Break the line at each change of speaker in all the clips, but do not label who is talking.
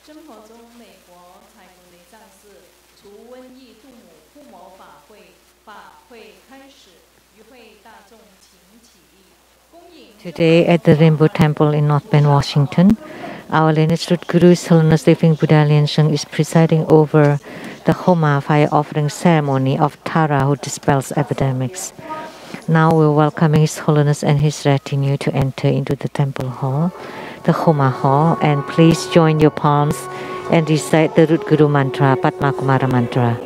真佛宗美国彩虹雷藏寺除瘟疫度母护摩法会开始，与会大众请起立。Today at the Rainbow Temple in North Bend, Washington, our lineage Guru His Holiness Living Buddha Lian-Sheng is presiding over the Homa fire offering ceremony of Tara who dispels epidemics. Now we're welcoming His Holiness and his retinue to enter into the temple hall, the Homa hall, and please join your palms and recite the root Guru mantra, Padma Kumara mantra.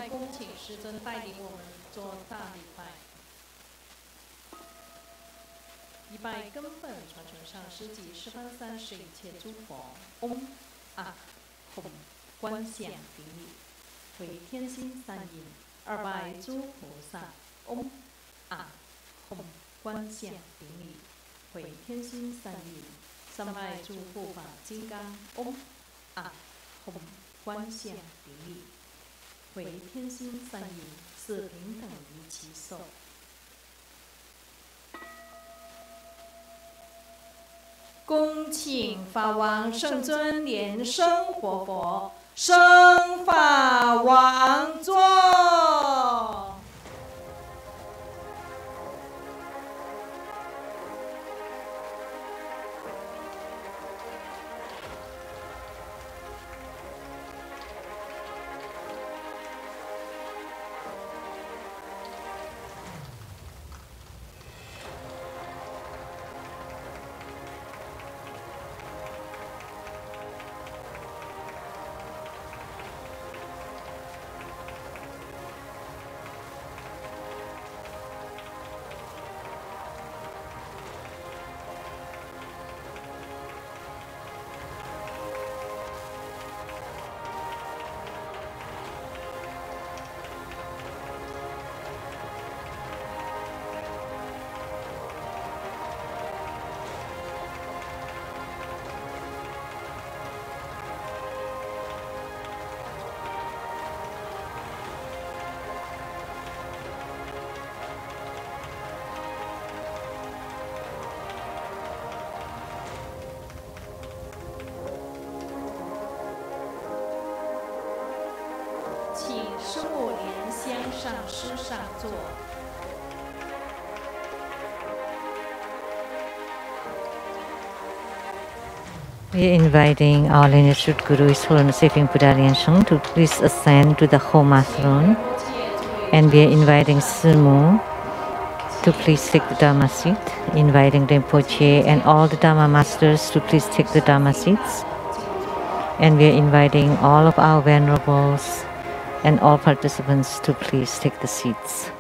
恭请师尊带领我们做大礼拜。一拜根本传承上师及十方三世一切诸佛。嗡啊吽观想顶礼，回天心三音。二拜诸菩萨。嗡啊吽观想顶礼，回天心三音。三拜诸护法金刚。嗡啊吽观想顶礼，回天心三音。四平等于其寿。恭请法王圣尊莲生活佛升法王座。师父莲香上师上座。
We are inviting our lineage root Guru, His Holiness Living Buddha Lian-Sheng, to please ascend to the Homa throne. And we are inviting Simu to please take the Dharma seat, inviting Rinpoche and all the Dharma masters to please take the Dharma seats. And we are inviting all of our venerables and all participants to please take the seats.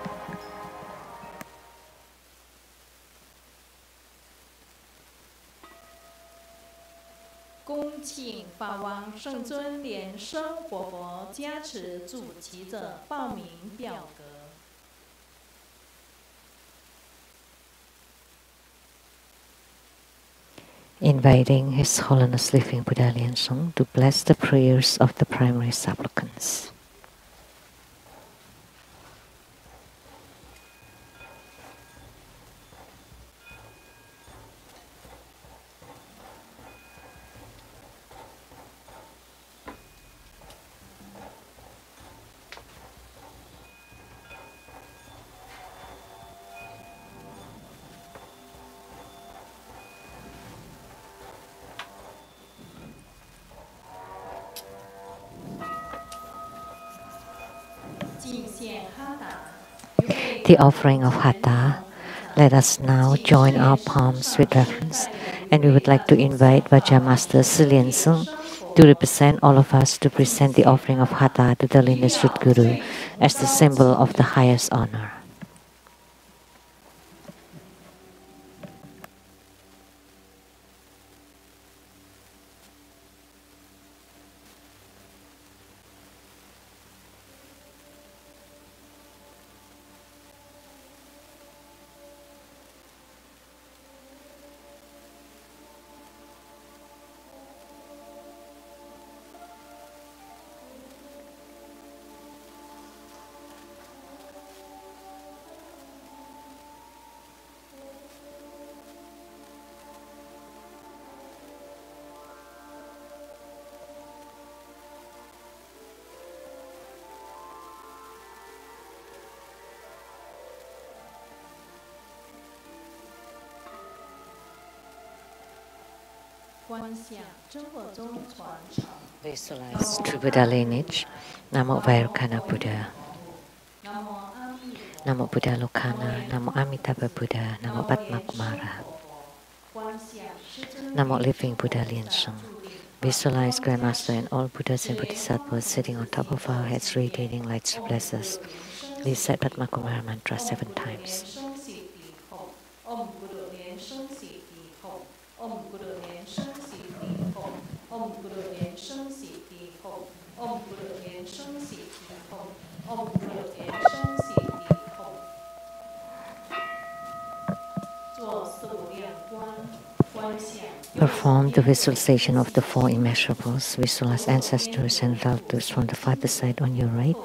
恭请法王圣尊莲生活佛加持主持者报名表格。
Inviting His Holiness Living Buddha Lian-Sheng to bless the prayers of the primary supplicants. The offering of Hatha. Let us now join our palms with reverence, and we would like to invite Vajra Master Si Lian Sung to represent all of us to present the offering of Hatha to the lineage root Guru as the symbol of the highest honor. Visualize true Buddha lineage. Namo Vairocana Buddha. Namo Buddha Lokana. Namo Amitha Buddha. Namo Padma Kumara. Namo Living Buddha Lian-Sheng. Visualize Grandmaster and all Buddhas and Bodhisattvas sitting on top of our heads, radiating lights to bless us. Recite Padma Kumara mantra 7 times. Perform the visualization of the 4 immeasurables. Visualize ancestors and relatives from the father's side on your right,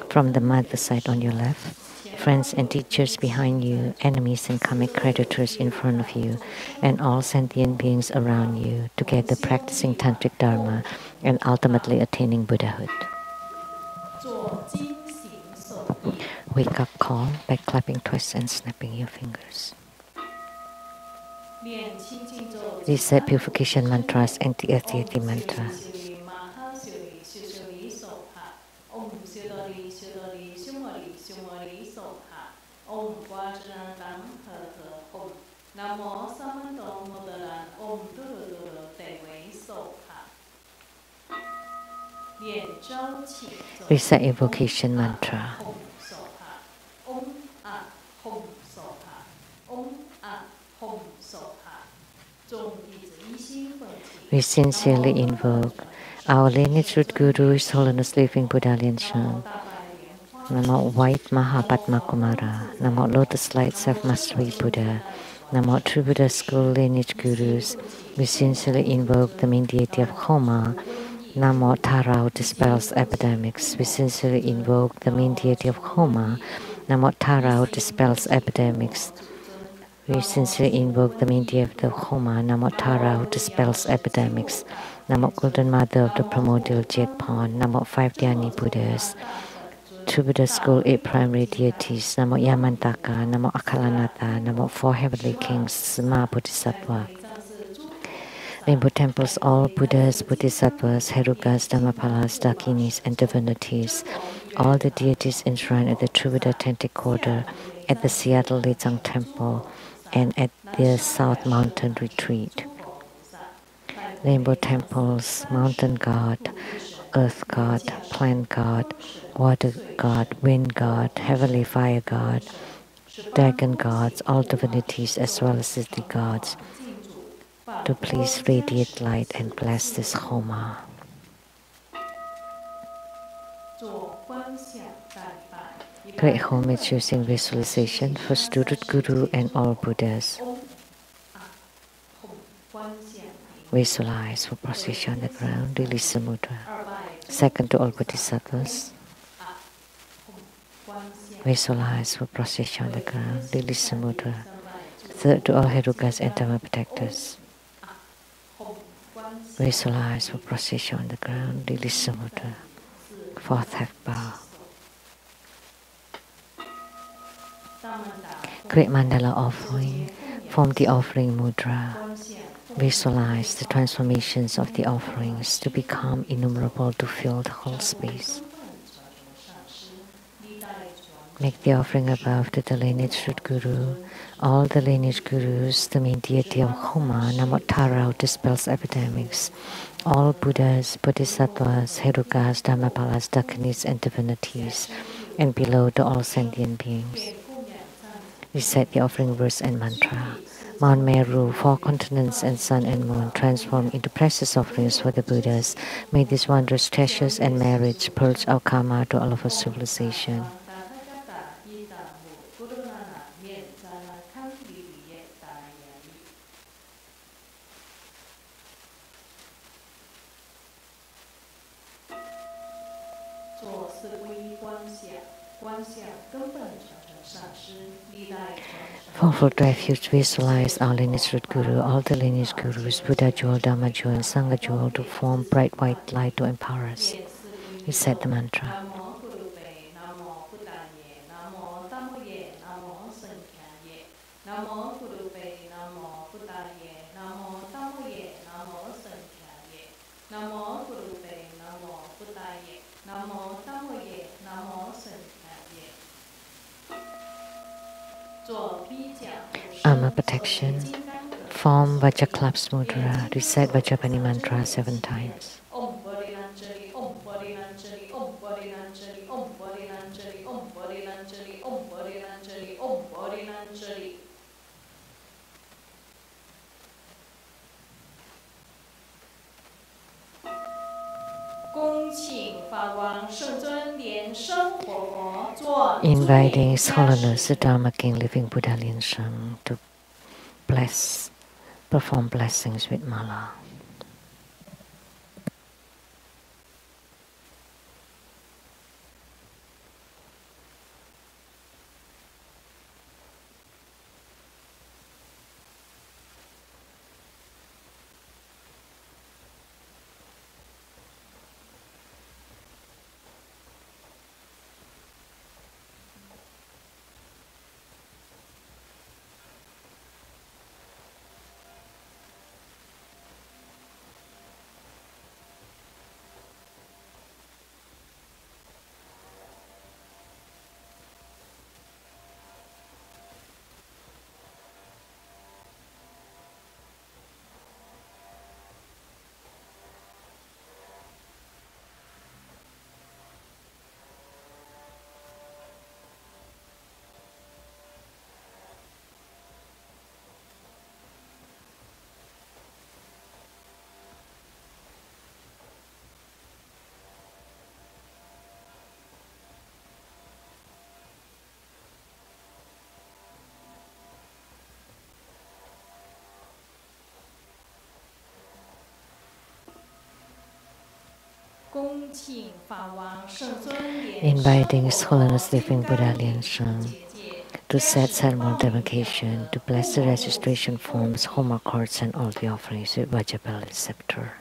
from the mother's side on your left, friends and teachers behind you, enemies and karmic creditors in front of you, and all sentient beings around you, together practicing tantric dharma and ultimately attaining Buddhahood. Wake up call by clapping twice and snapping your fingers. Recite purification mantras and the Atyeti mantra. Recite invocation mantra. We sincerely invoke our lineage root Guru, His Holiness Living Buddha Lian-Sheng. Namo White Mahapadma Kumara. Namo Lotus Light Self-Mastery Buddha. Namo True Buddha School Lineage Gurus. We sincerely invoke the main deity of Homa. Namo Tarao dispels epidemics. We sincerely invoke the main deity of Homa. Namo Tarao dispels epidemics. We sincerely invoke the main deity of Homa. Namo Tarao dispels epidemics. Namo Golden Mother of the Primordial Jet Pond. Namo 5 Dhyani Buddhas. True Buddha School 8 primary deities. Namo Yamantaka. Namo Akalanatha. Namo 4 heavenly kings. Sma Bodhisattva. Rainbow temples, all Buddhas, Bodhisattvas, Herukas, Dhammapalas, Dakinis, and divinities. All the deities enshrined at the True Buddha Tantric Order, at the Seattle Lechang Temple, and at the South Mountain Retreat. Rainbow temples, Mountain God, Earth God, Plant God, Water God, Wind God, Heavenly Fire God, Dragon Gods, all divinities as well as city gods, to please radiate light and bless this Homa. Great homage using visualization for student Guru and all Buddhas. Visualize for position on the ground, release the mudra. Second to all Bodhisattvas. Visualize for position on the ground, release the mudra. Third to all Herukas and Dhamma protectors. Visualize for position on the ground, release the mudra. Fourth half bow. Great mandala offering. Form the offering mudra. Visualize the transformations of the offerings to become innumerable to fill the whole space. Make the offering above to the lineage root Guru, all the lineage Gurus, the main deity of Homa. Namo Tarao dispels epidemics. All Buddhas, Bodhisattvas, Herukas, Dhammapalas, Dakinis, and divinities, and below to all sentient beings. Recite the offering verse and mantra. Mount Meru, 4 continents and sun and moon transform into precious offerings for the Buddhas. May these wondrous treasures and marriage purge our karma to all of our civilization. For full refuge, visualize our lineage root Guru, all the lineage Gurus, Buddha Jewel, Dhamma Jewel, and Sangha Jewel to form bright white light to empower us. Recite the mantra. Armor protection. Perform Vajraklaps Mudra. Recite Vajrapani mantra 7 times. Inviting His Holiness the Dharma King Living Buddha Lian-Sheng to perform blessings with mala. Inviting His Holiness Living Buddha Lian-Sheng to set ceremonial devocation, to bless the registration forms, Homa cords, and all the offerings with Vajrabell and scepter.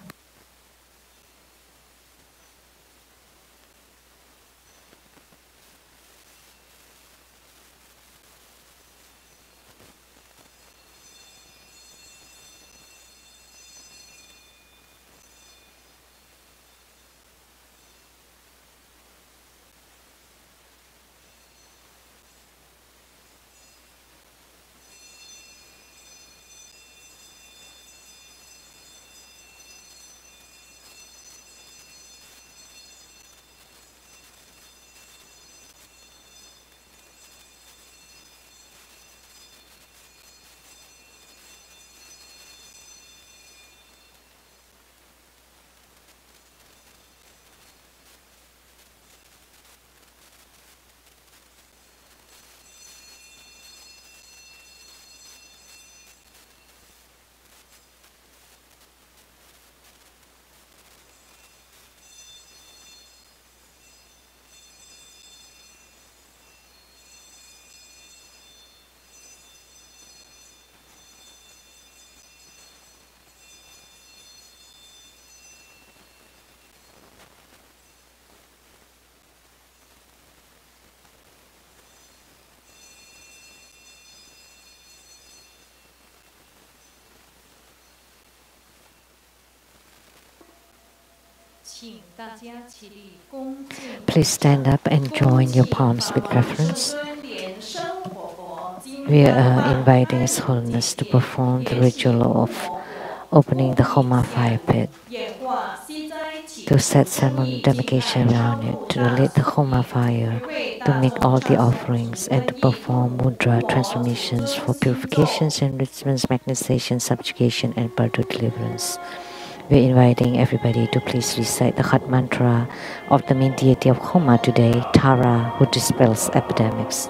Please stand up and join your palms with reverence. We are inviting His Holiness to perform the ritual of opening the Homa fire pit, to set ceremonial devocation around it, to relate the Homa fire, to make all the offerings, and to perform mudra transformations for purifications, enrichments, magnetization, subjugation, and further deliverance. We're inviting everybody to please recite the Khat mantra of the main deity of Homa today, Tara, who dispels epidemics.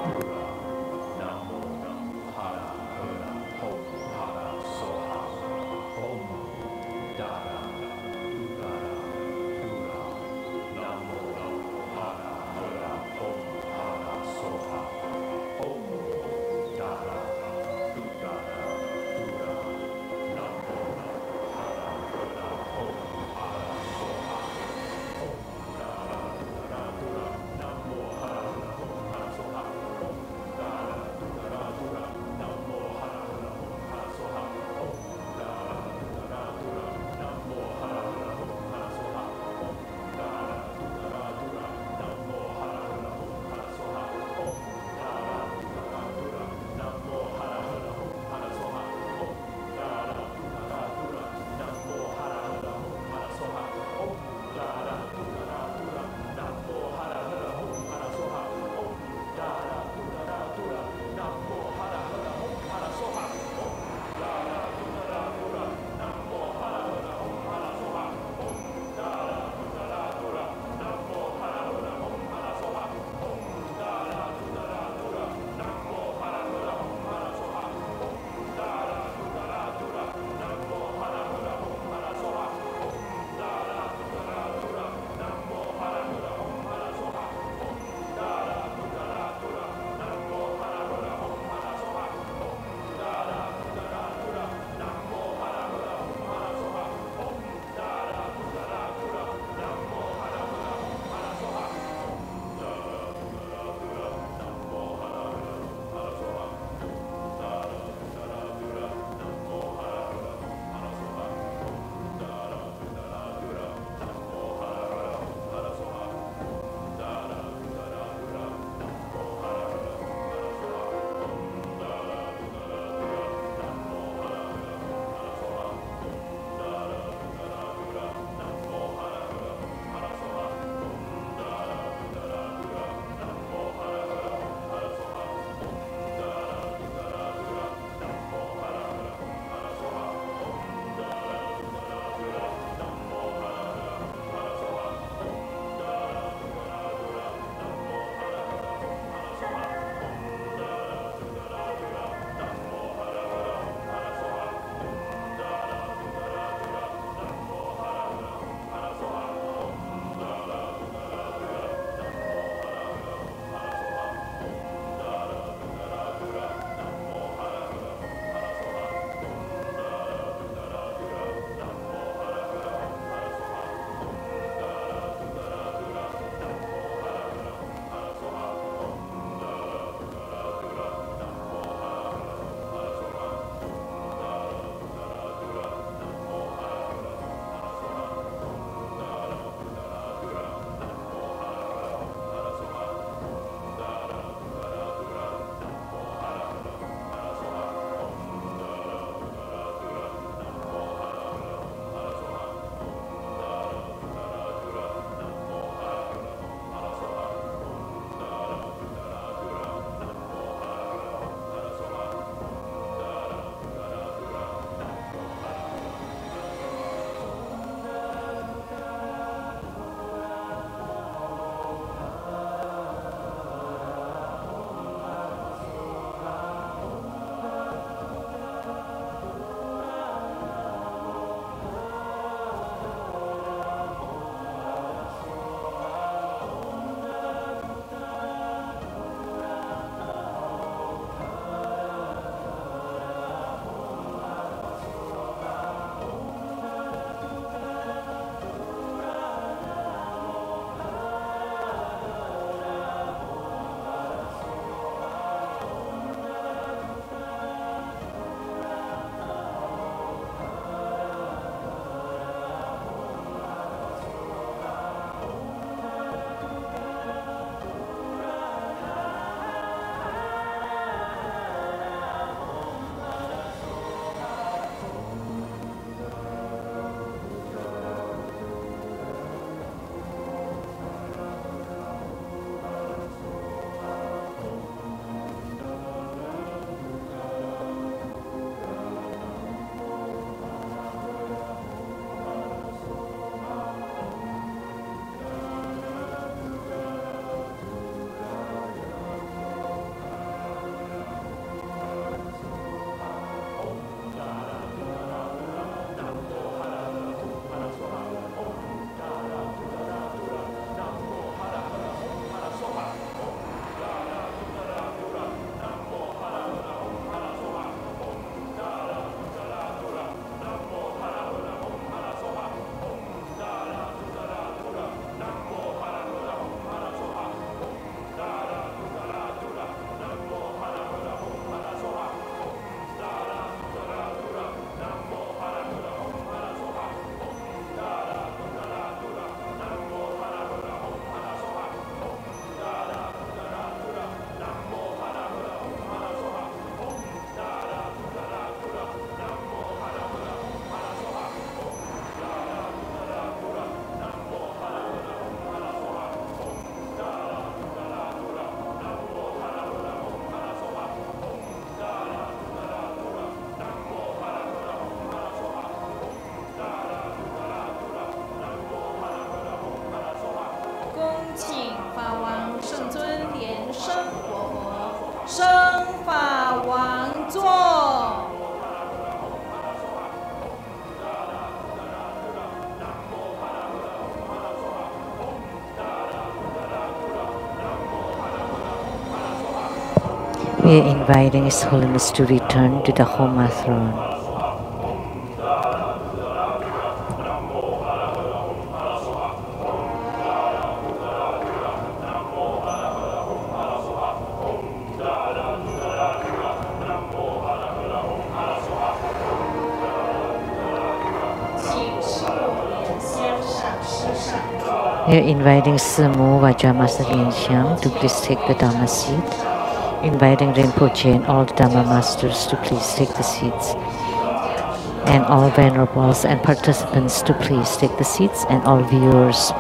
We are inviting His Holiness to return to the Homa throne. We are inviting Simu Vajramaster Lian-Sheng to please take the Dhamma seat. Inviting Rinpoche and all the Dhamma Masters to please take the seats. And all venerables and participants to please take the seats, and all viewers.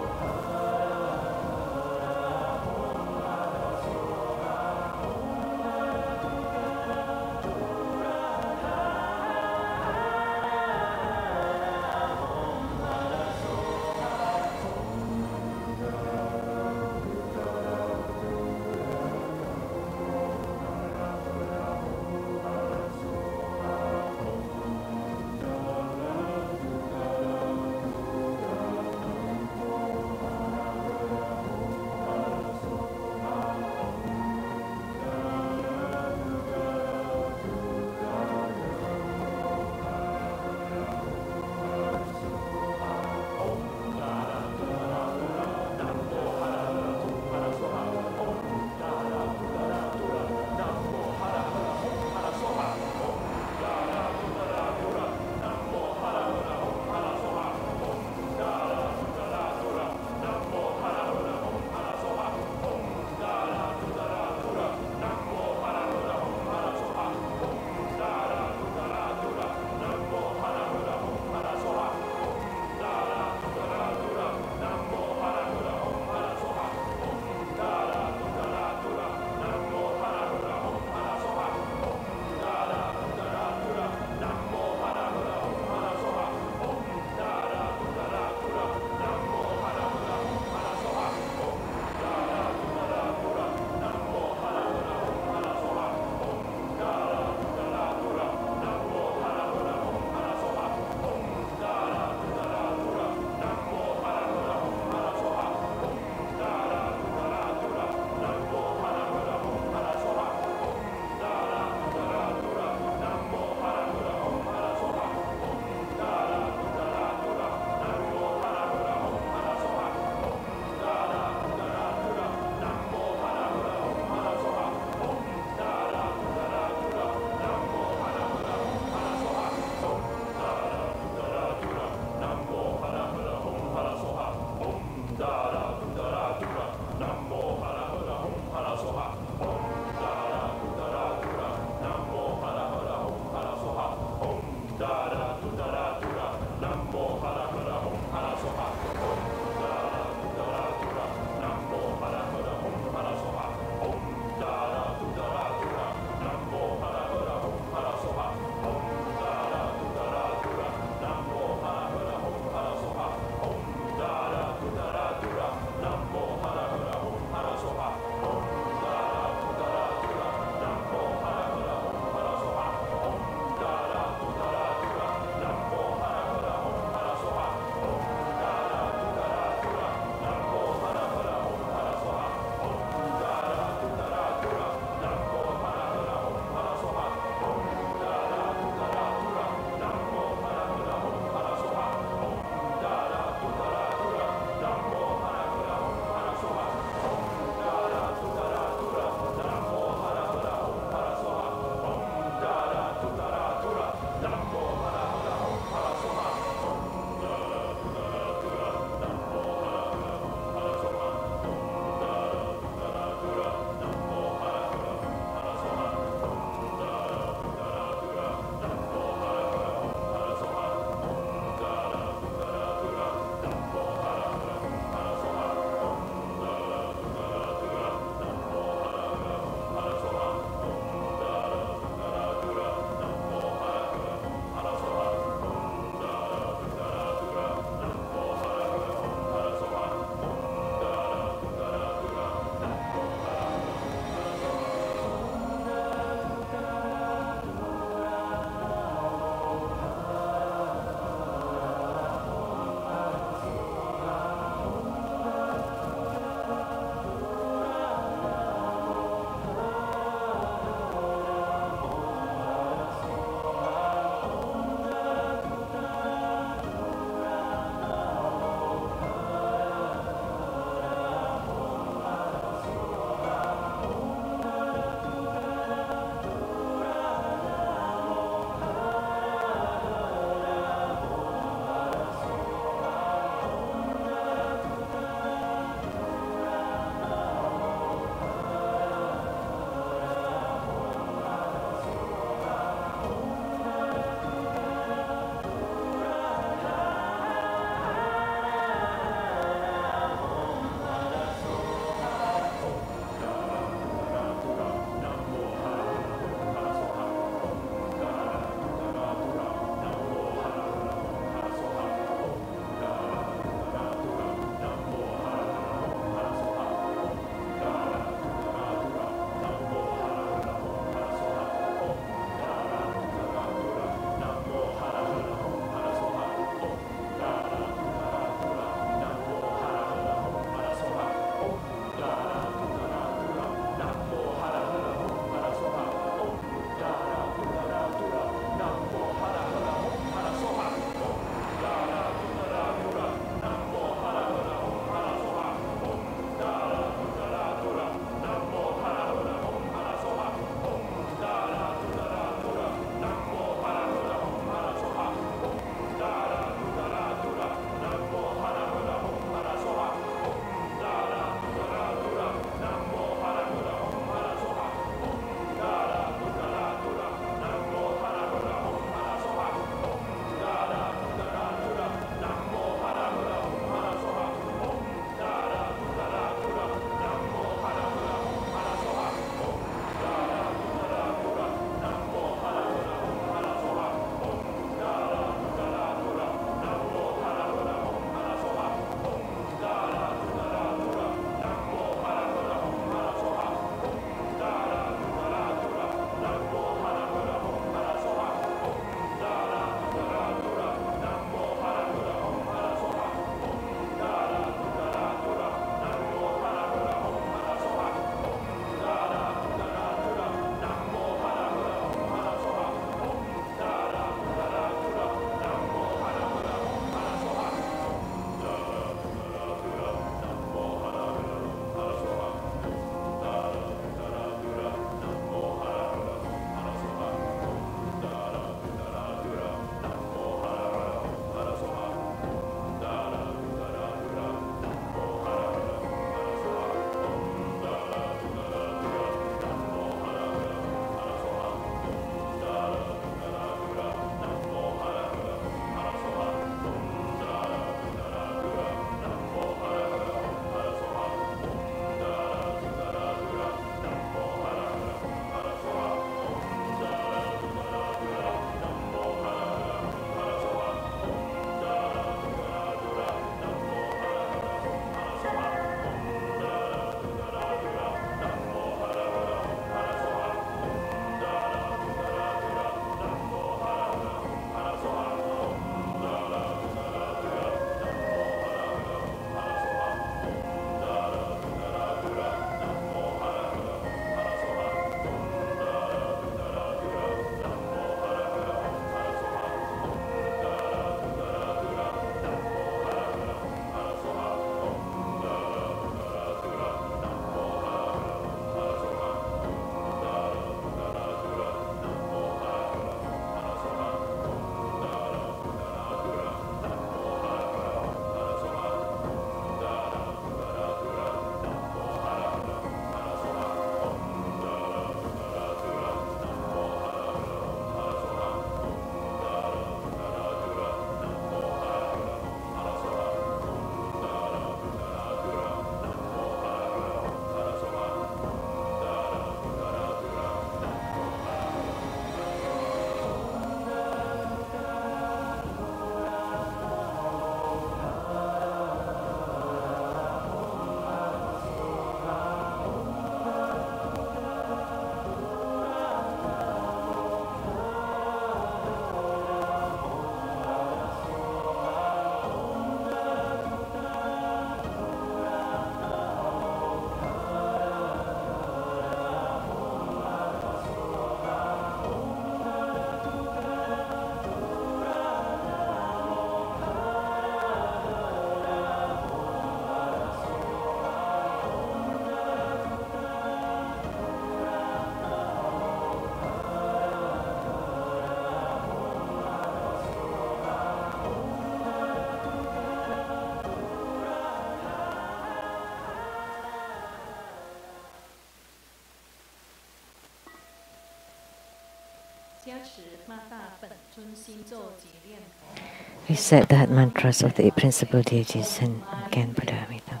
We said that mantras of the eight principal deities and again Buddha Amitha.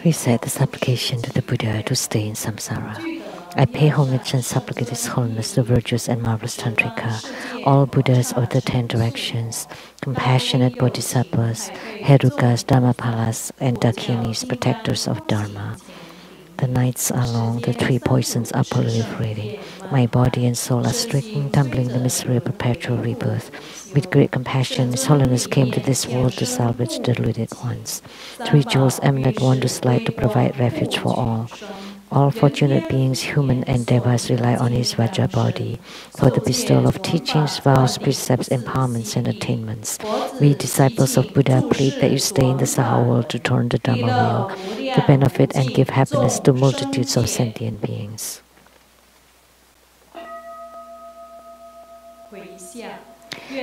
Recite the supplication to the Buddha to stay in samsara. I pay homage and supplicate His Holiness, the virtuous and marvelous Tantrika, all Buddhas of the 10 directions, compassionate Bodhisattvas, Herukas, Dhammapalas, and Dakinis, protectors of Dharma. The nights are long, the 3 poisons are proliferating. My body and soul are stricken, tumbling the misery of perpetual rebirth. With great compassion, His Holiness came to this world to salvage the deluded ones. 3 jewels emanate wondrous light to provide refuge for all. All fortunate beings, human and devas, rely on His Vajra body for the bestowal of teachings, vows, precepts, empowerments, and attainments. We disciples of Buddha plead that you stay in the Saha world to turn the Dhamma wheel, to benefit and give happiness to multitudes of sentient beings.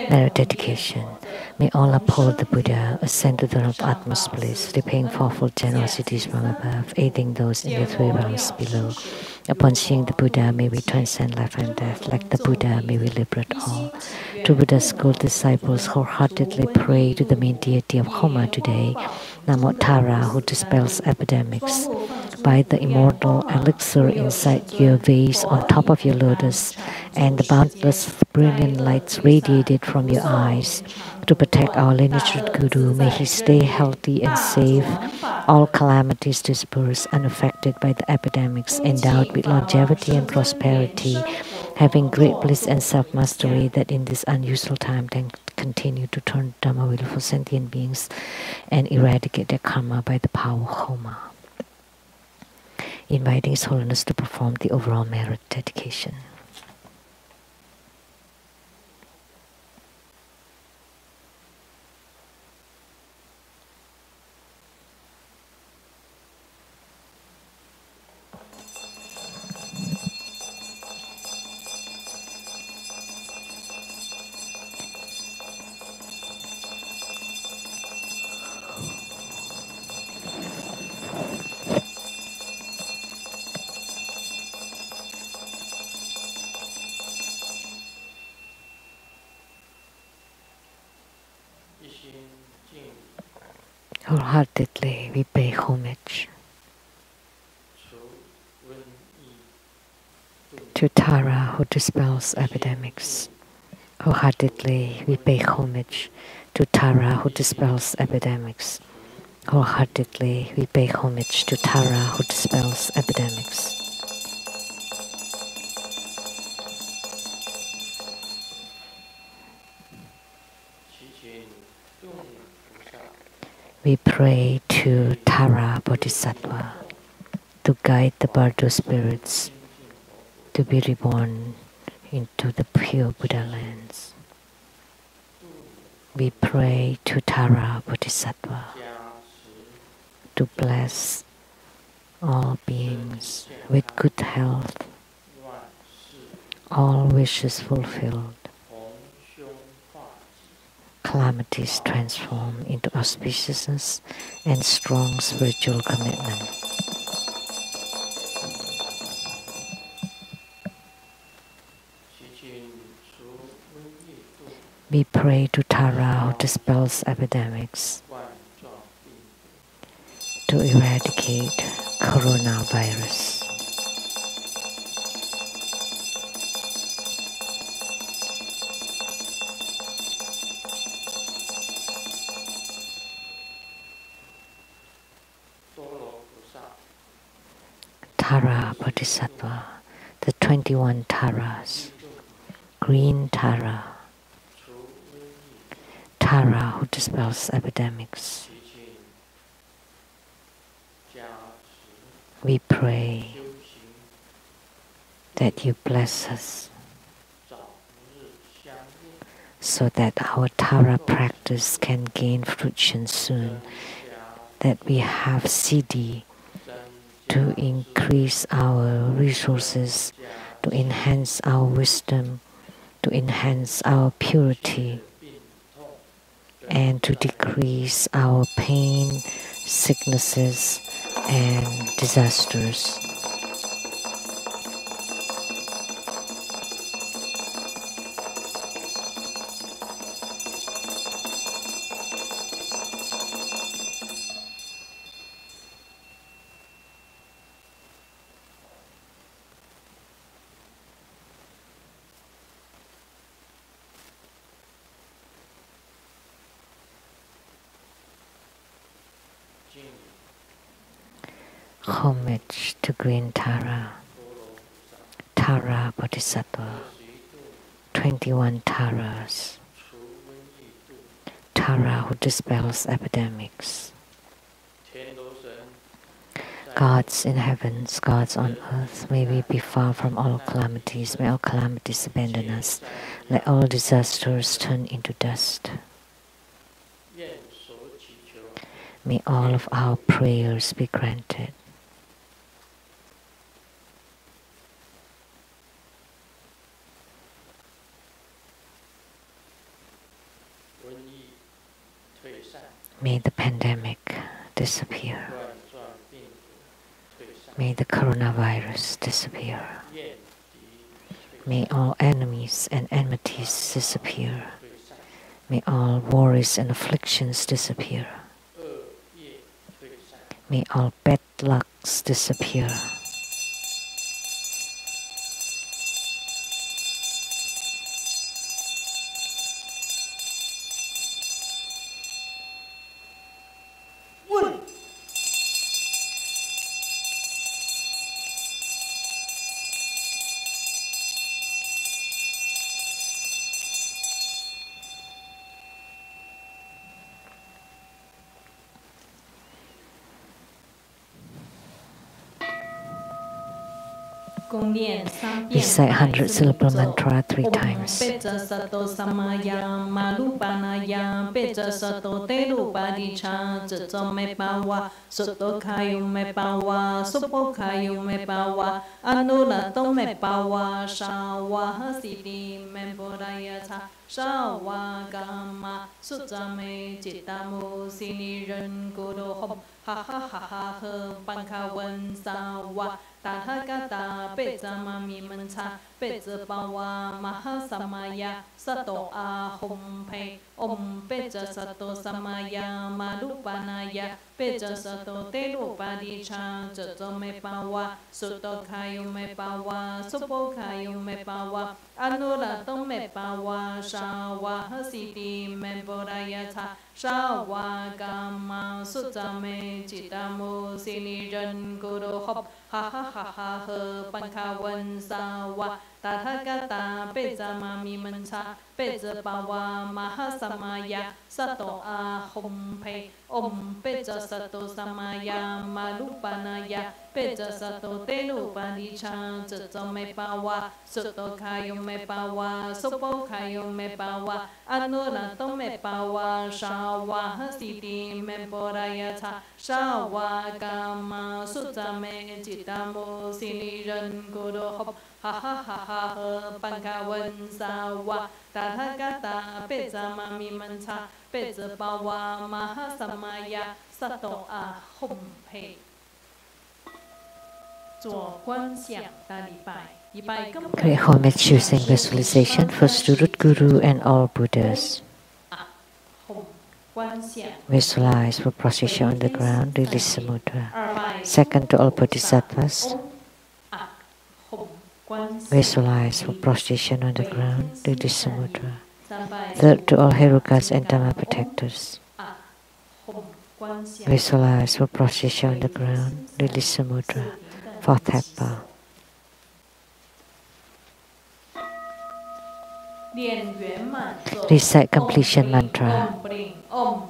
Merit dedication. May all uphold the Buddha, ascend to the realm of utmost bliss, repaying fourfold generosities from above, aiding those in the 3 realms below. Upon seeing the Buddha, may we transcend life and death. Like the Buddha, may we liberate all. To Buddha's school disciples, wholeheartedly pray to the main deity of Homa today, Namo Tara, who dispels epidemics. By the immortal elixir inside your vase on top of your lotus, and the boundless brilliant lights radiated from your eyes, to protect our lineage root Guru, may he stay healthy and safe, all calamities dispersed, unaffected by the epidemics, endowed with longevity and prosperity, having great bliss and self-mastery, that in this unusual time can continue to turn Dhamma wheel for sentient beings and eradicate their karma by the power of Homa. Inviting His Holiness to perform the overall merit dedication. Wholeheartedly we pay homage to Tara, who dispels epidemics. Wholeheartedly we pay homage to Tara, who dispels epidemics. Wholeheartedly we pay homage to Tara, who dispels epidemics. We pray to Tara Bodhisattva to guide the Bardo spirits to be reborn into the pure Buddha lands. We pray to Tara Bodhisattva to bless all beings with good health, all wishes fulfilled, calamities transform into auspiciousness and strong spiritual commitment. We pray to Tara, who dispels epidemics, to eradicate coronavirus. Tara Bodhisattva, the 21 Taras, green Tara, Tara who dispels epidemics. We pray that you bless us so that our Tara practice can gain fruition soon, that we have siddhi to increase our resources, to enhance our wisdom, to enhance our purity and to decrease our pain, sicknesses, and disasters. Homage to Green Tara, Tara Bodhisattva, 21 Taras, Tara who dispels epidemics, gods in heavens, gods on earth, may we be far from all calamities, may all calamities abandon us, let all disasters turn into dust. May all of our prayers be granted. May the pandemic disappear. May the coronavirus disappear. May all enemies and enmities disappear. May all worries and afflictions disappear. May all bad lucks disappear. Recite 100 syllable mantra 3 times.
Tathagata Pejamami Mancha Pejapawa Mahasamaya Sato Ahom Pe Om Peja Sato Samaya Malupanaya Peja Sato Telupadi Cha Jajome Pawa Suto Kayume Pawa Supo Kayume Pawa Anula Tome Pawa Shawa Hasidi Memboraya Cha Shawa Gama Sutame Chitamu Sini Ren Guru Hop Ha ha ha ha ha Pankawan Sawa Tathagata Pejamami Mancha Pejapawa Mahasamaya Sato Ahom Pe Om Peja Sato Samaya Malupanaya Peja Sato Telupadi Cha Jajome Pawa Suto Kayume Pawa Supo Kayume Pawa Anula Tome Pawa Shawa Hasidi Memboraya Cha Shawa Gama Sutame Chitamu Sini Ren Guru Hop Ha ha ha ha ha Pankawan Sawa Tathagata Pejamami Mancha Pejapawa Mahasamaya Sato Ahom Pe
Great homage using visualization first to Root Guru and all Buddhas. Visualize for procession on the ground, release the mudra. Second to all Bodhisattvas. Visualize for prostration on the ground, release the mudra. Third to all Herukas and Dhamma protectors. Visualize for prostration on the ground, release the mudra. Fourth Hepa. Recite completion mantra. Om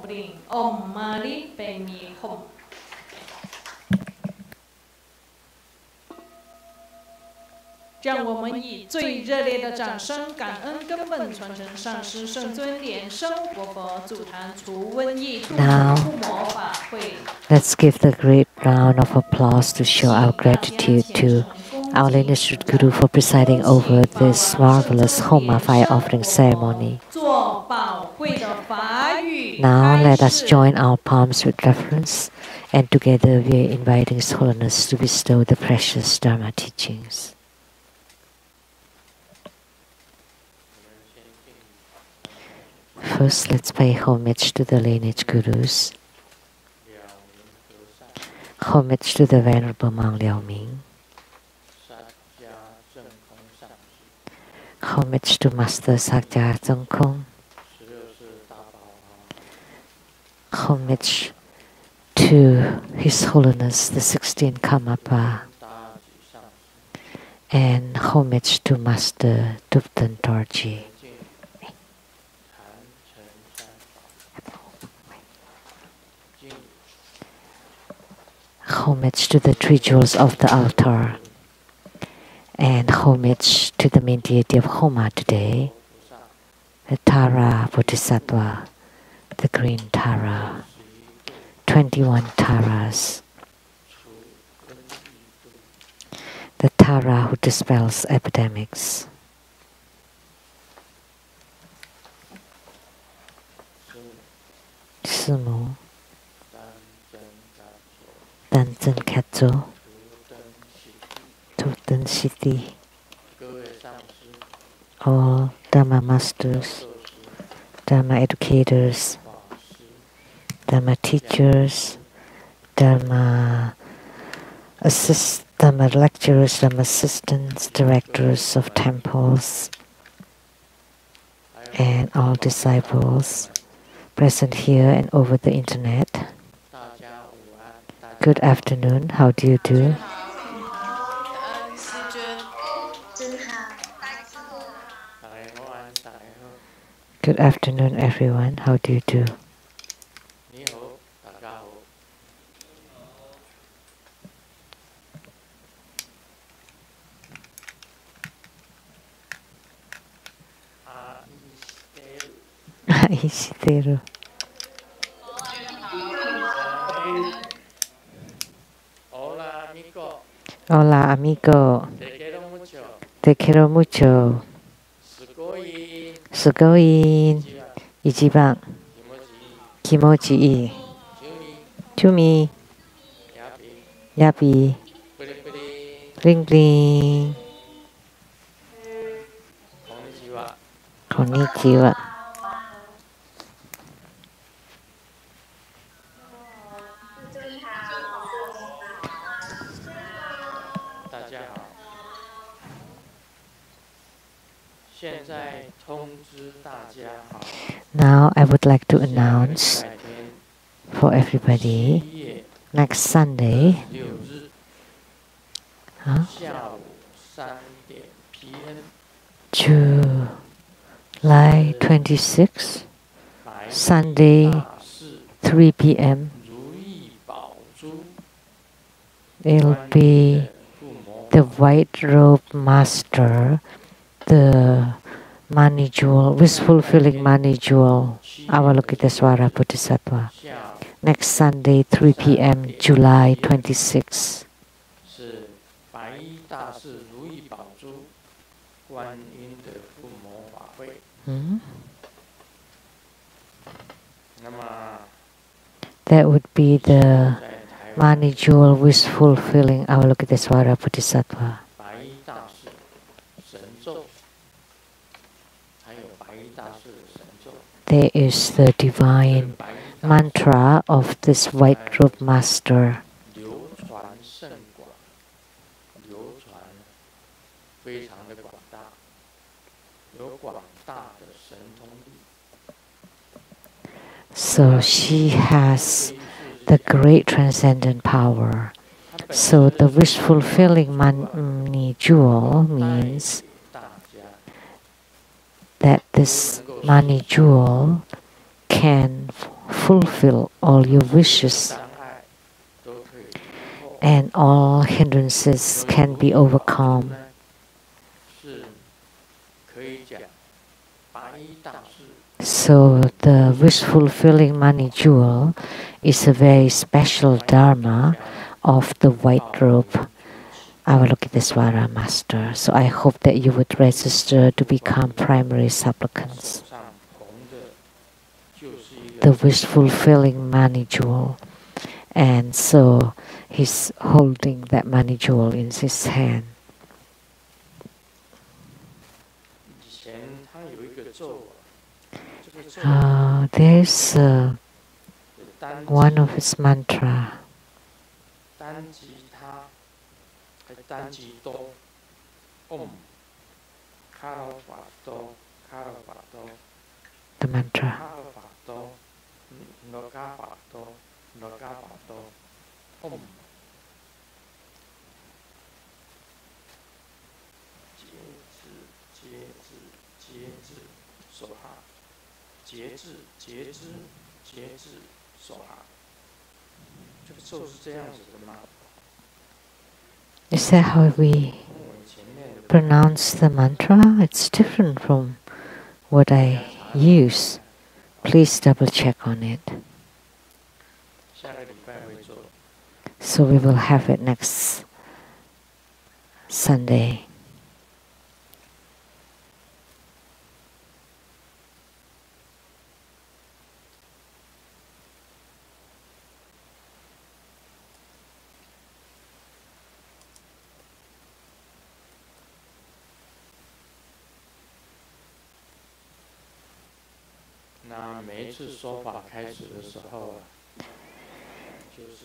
让我们以最热烈的掌声，感恩根本传承上师圣尊莲生活佛祖坛除瘟疫度护摩法会。
Let's give the great round of applause to show our gratitude to our lineage Guru, for presiding over this marvelous Homa fire offering ceremony. Now let us join our palms with reverence, and together we are inviting His Holiness to bestow the precious Dharma teachings. First, let's pay homage to the lineage Gurus. Homage to the Venerable Monk Liao Ming. Homage to Master Sakya Zeng Kong. Homage to His Holiness the 16th Karmapa. And homage to Master Thupten Dorji. Homage to the three jewels of the altar, and homage to the main deity of Homa today, the Tara Bodhisattva, the green Tara, 21 Taras, the Tara who dispels epidemics. Sumu. Danzen Katsu, Toten City, all Dharma masters, Dharma educators, Dharma teachers, Dharma lecturers, Dharma assistants, directors of temples, and all disciples present here and over the internet. Good afternoon, how do you do? Good afternoon, everyone, how do you do? Ishiteru. Hola, amigo. Te quiero mucho. Sugoi. Ichiban. Kimochi ii. Chumi. Yapi. Bling bling. Konnichiwa. Now I would like to announce for everybody next Sunday, July 26, Sunday, 3 p.m. It'll be the White Robe Master, the Mani Jewel, wish-fulfilling Mani Jewel, Avalokitesvara Bodhisattva. Next Sunday, 3 p.m., July 26. That would be the Mani Jewel, wish-fulfilling Avalokitesvara Bodhisattva. There is the divine mantra of this White Robe Master. So she has the great transcendent power. So the wish-fulfilling Mani Jewel means that this Mani Jewel can fulfill all your wishes, and all hindrances can be overcome. So the wish-fulfilling Mani Jewel is a very special dharma of the White Robe Avalokitesvara master. So I hope that you would register to become primary supplicants. The wish-fulfilling money jewel. And so he's holding that money jewel in his hand. There's one of his mantra. The mantra. Is that how we pronounce the mantra? It's different from what I use. Please double check on it. So we will have it next Sunday.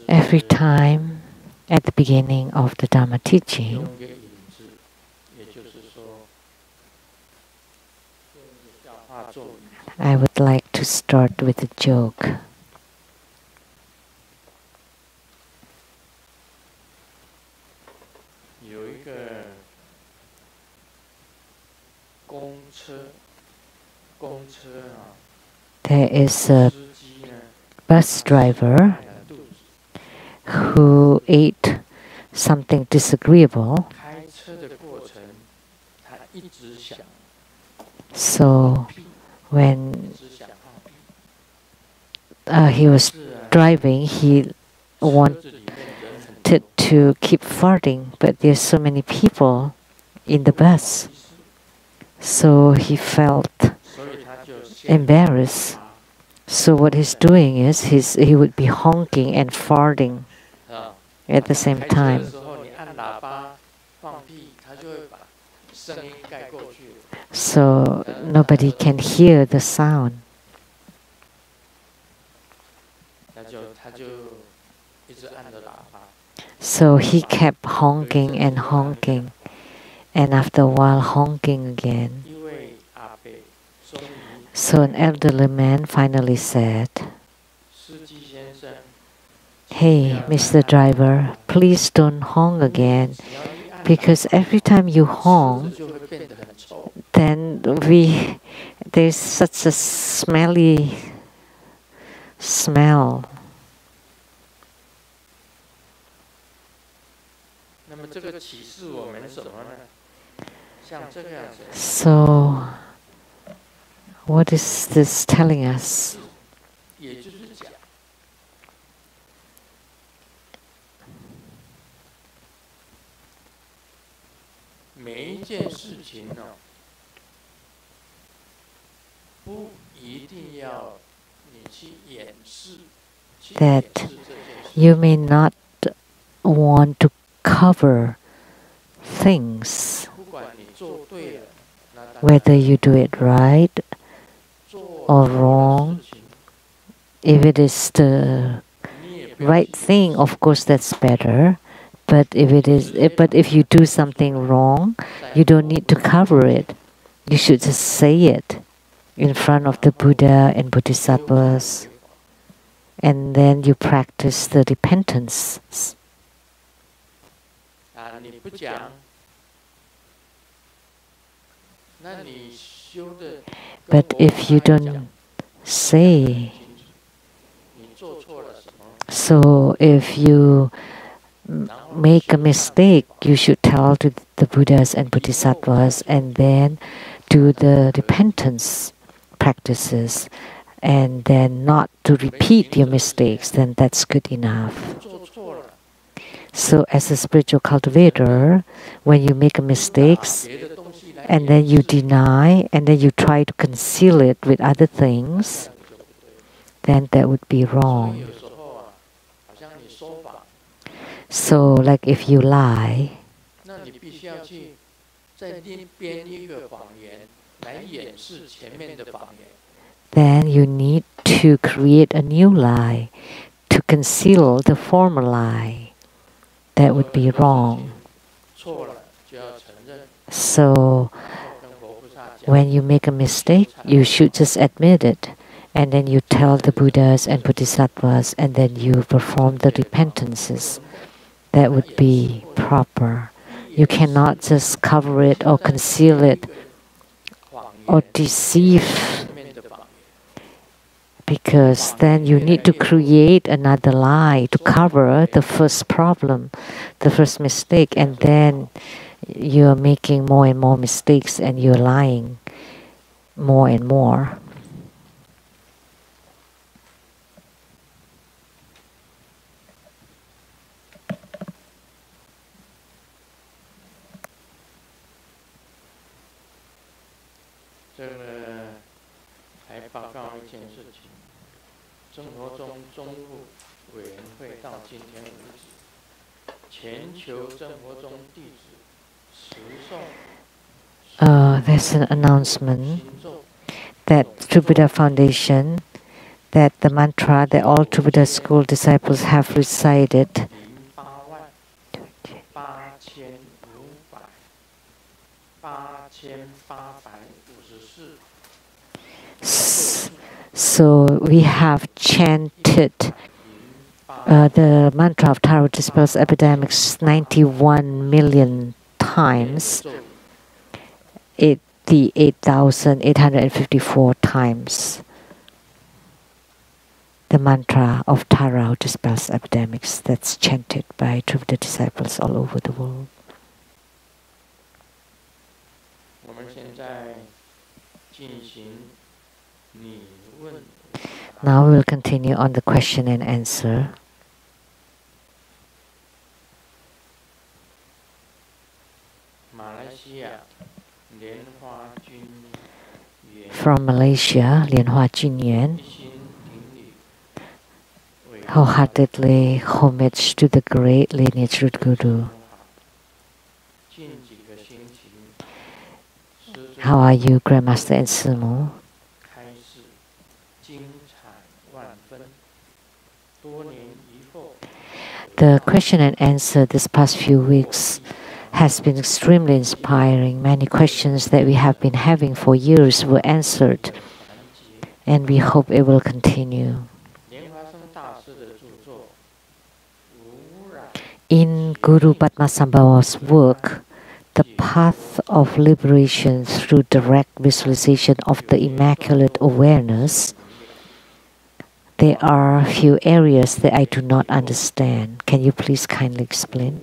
Every time at the beginning of the Dharma teaching, I would like to start with a joke. There is a bus driver who ate something disagreeable. So when he was driving, he wanted to keep farting, but there's so many people in the bus. So he felt embarrassed. So what he's doing is he would be honking and farting at the same time. So nobody can hear the sound. So he kept honking and honking, and after a while honking again. So an elderly man finally said, "Hey, Mr. Driver, please don't honk again, because every time you honk, then there's such a smelly smell." So, what is this telling us? That you may not want to cover things, whether you do it right or wrong. If it is the right thing, of course that's better. But if you do something wrong, you don't need to cover it. You should just say it in front of the Buddha and Bodhisattvas, and then you practice the repentance. But if you don't say, so if you make a mistake, you should tell to the Buddhas and Bodhisattvas, and then do the repentance practices, and then not to repeat your mistakes, then that's good enough. So as a spiritual cultivator, when you make a mistakes and then you deny and then you try to conceal it with other things, then that would be wrong. So like if you lie, then you need to create a new lie to conceal the former lie. That would be wrong. So when you make a mistake, you should just admit it. And then you tell the Buddhas and Bodhisattvas, and then you perform the repentances. That would be proper. You cannot just cover it or conceal it or deceive, because then you need to create another lie to cover the first problem, the first mistake, and then you're making more and more mistakes and you're lying more and more. There's an announcement that True Buddha Foundation, that the mantra that all True Buddha school disciples have recited, so we have chanted the mantra of Taro Dispels Epidemics 91 million times, 8,854 times. The mantra of Taro Dispels Epidemics that's chanted by True Buddha disciples all over the world. Now we will continue on the question and answer. From Malaysia, Lianhua Junyuan, wholeheartedly homage to the great lineage root Guru. How are you, Grandmaster and Sumo? The question and answer this past few weeks has been extremely inspiring. Many questions that we have been having for years were answered, and we hope it will continue. In Guru Padmasambhava's work, The Path of Liberation through Direct Visualization of the Immaculate Awareness, there are a few areas that I do not understand. Can you please kindly explain?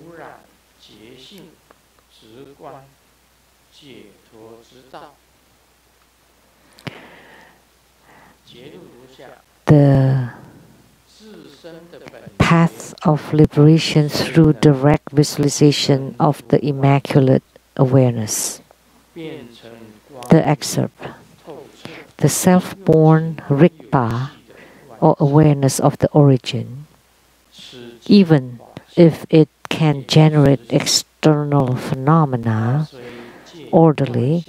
The path of liberation through direct visualization of the Immaculate Awareness. The excerpt. The self-born Rigpa, or awareness of the origin, even if it can generate external phenomena orderly,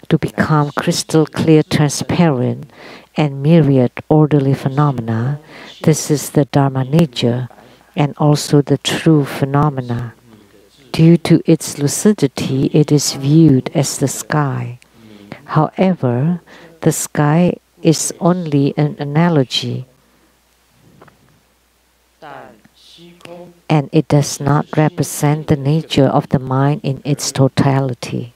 to become crystal clear, transparent, and myriad orderly phenomena, this is the Dharma nature and also the true phenomena. Due to its lucidity, it is viewed as the sky. However, the sky is only an analogy, and it does not represent the nature of the mind in its totality.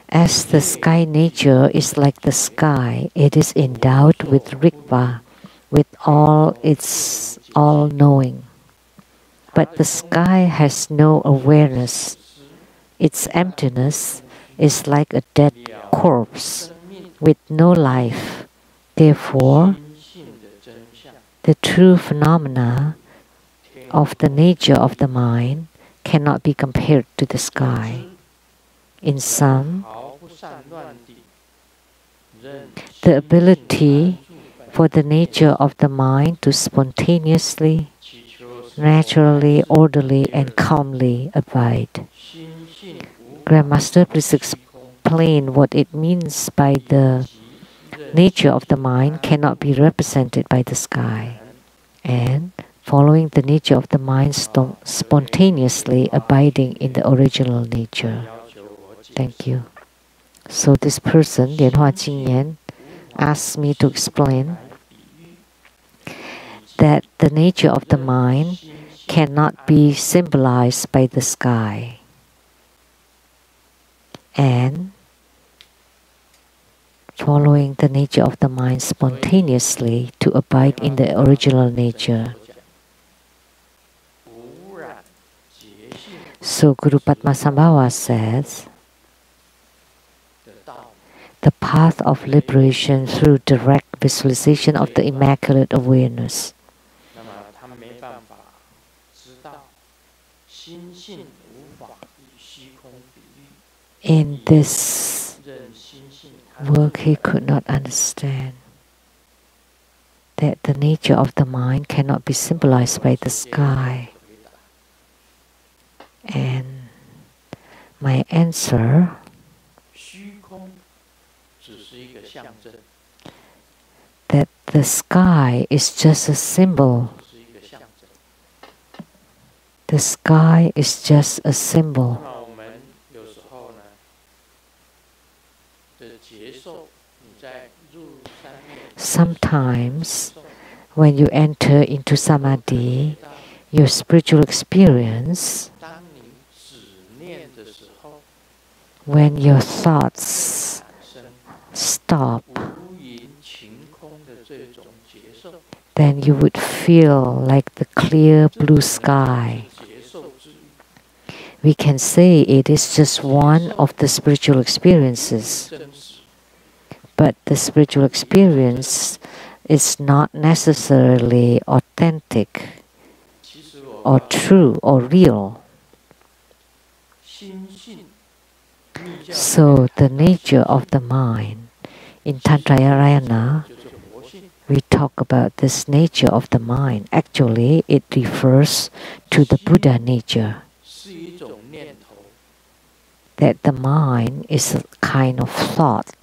As the sky nature is like the sky, it is endowed with Rigpa, with all its all-knowing. But the sky has no awareness. Its emptiness is like a dead corpse with no life. Therefore, the true phenomena of the nature of the mind cannot be compared to the sky. In sum, the ability for the nature of the mind to spontaneously, naturally, orderly, and calmly abide. Grandmaster, please explain what it means by the nature of the mind cannot be represented by the sky, and following the nature of the mind spontaneously abiding in the original nature. Thank you. So this person, Lianhua Jingyan, asked me to explain that the nature of the mind cannot be symbolized by the sky, and following the nature of the mind spontaneously to abide in the original nature. So Guru Padmasambhava says, the path of liberation through direct visualization of the Immaculate Awareness. In this work, he could not understand that the nature of the mind cannot be symbolized by the sky. And my answer, that the sky is just a symbol. The sky is just a symbol. Sometimes, when you enter into samadhi, your spiritual experience, when your thoughts stop, then you would feel like the clear blue sky. We can say it is just one of the spiritual experiences, but the spiritual experience is not necessarily authentic or true or real. So the nature of the mind, in Tantrayana, we talk about this nature of the mind. Actually, it refers to the Buddha nature. That the mind is a kind of thought.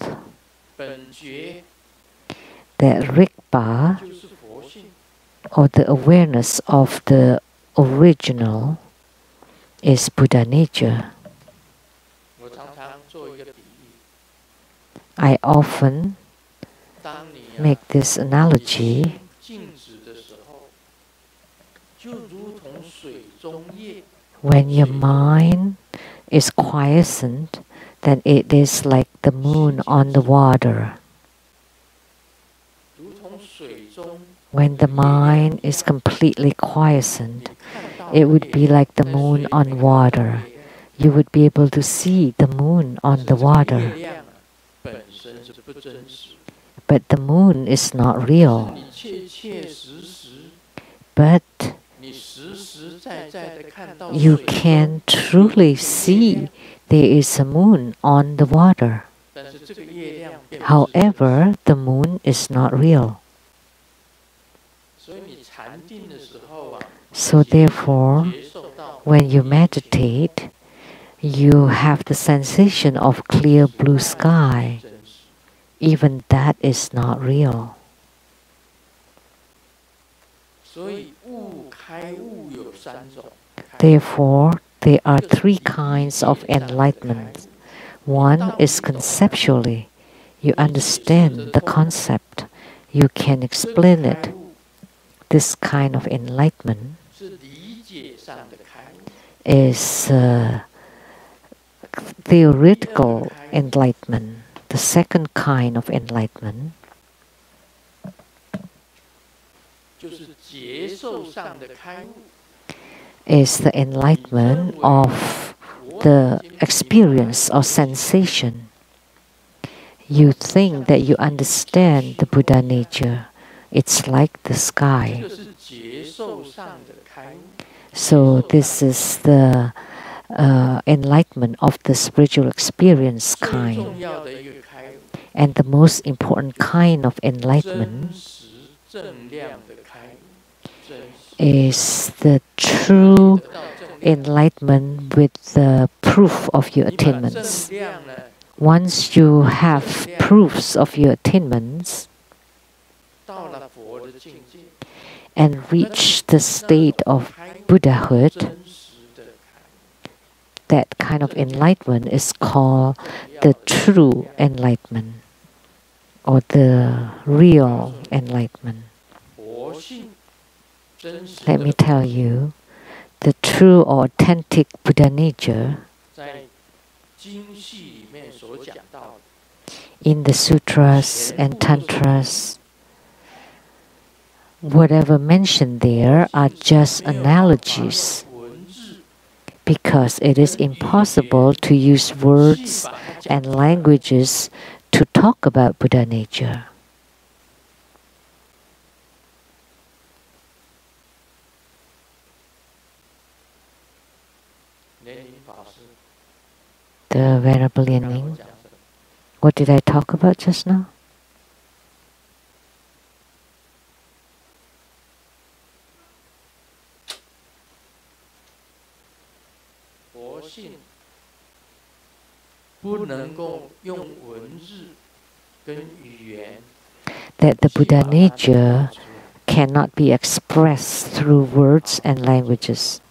That Rigpa, or the awareness of the original, is Buddha nature. I often make this analogy. When your mind is quiescent, then it is like the moon on the water. When the mind is completely quiescent, it would be like the moon on water. You would be able to see the moon on the water. But the moon is not real. But you can truly see there is a moon on the water. However, the moon is not real. So therefore, when you meditate, you have the sensation of clear blue sky. Even that is not real. Therefore, there are three kinds of enlightenment. One is conceptually. You understand the concept. You can explain it. This kind of enlightenment is theoretical enlightenment. The second kind of enlightenment is the enlightenment of the experience or sensation. you think that you understand the Buddha nature. It's like the sky. So this is the enlightenment of the spiritual experience kind. And the most important kind of enlightenment is the true enlightenment with the proof of your attainments. Once you have proofs of your attainments and reach the state of Buddhahood, that kind of enlightenment is called the true enlightenment or the real enlightenment. Let me tell you, the true or authentic Buddha nature in the sutras and tantras, whatever mentioned there are just analogies, because it is impossible to use words and languages to talk about Buddha nature. The Venerable Lian-Ning, what did I talk about just now? That the Buddha nature cannot be expressed through words and languages.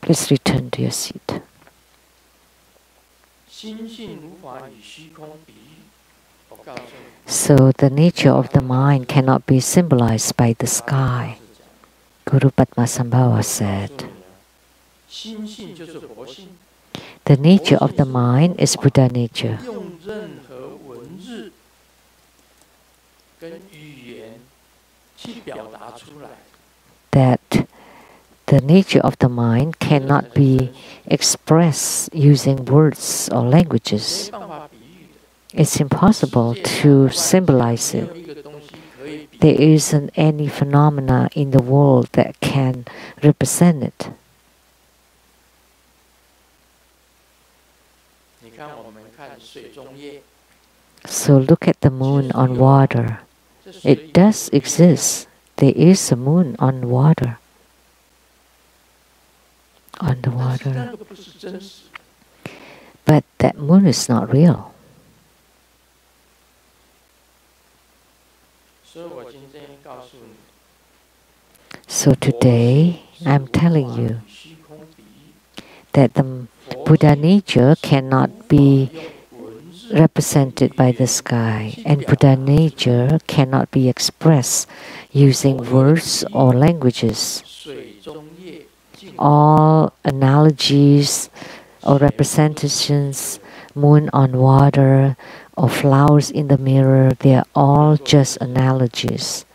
Please return to your seat. So the nature of the mind cannot be symbolized by the sky. Guru Padmasambhava said, the nature of the mind is Buddha nature. That the nature of the mind cannot be expressed using words or languages. It's impossible to symbolize it. There isn't any phenomena in the world that can represent it. So look at the moon on water. It does exist. There is a moon on water. On the water. But that moon is not real. So today, I'm telling you that the Buddha nature cannot be represented by the sky, and Buddha nature cannot be expressed using words or languages. All analogies or representations, moon on water or flowers in the mirror, they are all just analogies.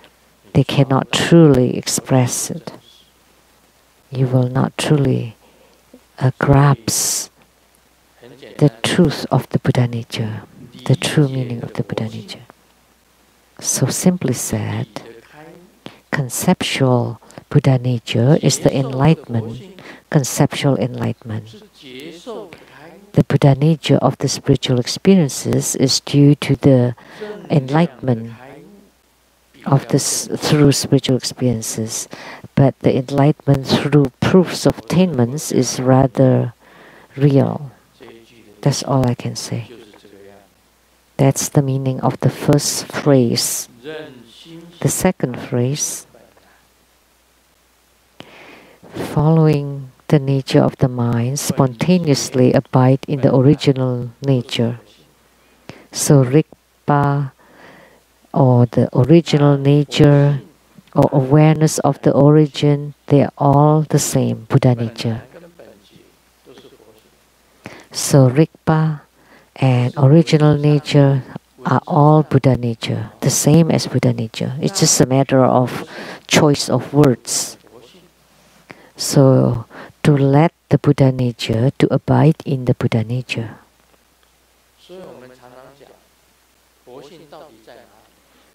They cannot truly express it. You will not truly grasp the truth of the Buddha nature, the true meaning of the Buddha nature. So simply said, conceptual Buddha nature is the enlightenment, conceptual enlightenment. The Buddha nature of the spiritual experiences is due to the enlightenment of this through spiritual experiences, but the enlightenment through proofs of attainments is rather real. That's all I can say. That's the meaning of the first phrase. The second phrase, following the nature of the mind, spontaneously abide in the original nature. So Rigpa, or the original nature, or awareness of the origin, they are all the same Buddha nature. So Rigpa and original nature are all Buddha nature, the same as Buddha nature. It's just a matter of choice of words. So to let the Buddha nature, to abide in the Buddha nature.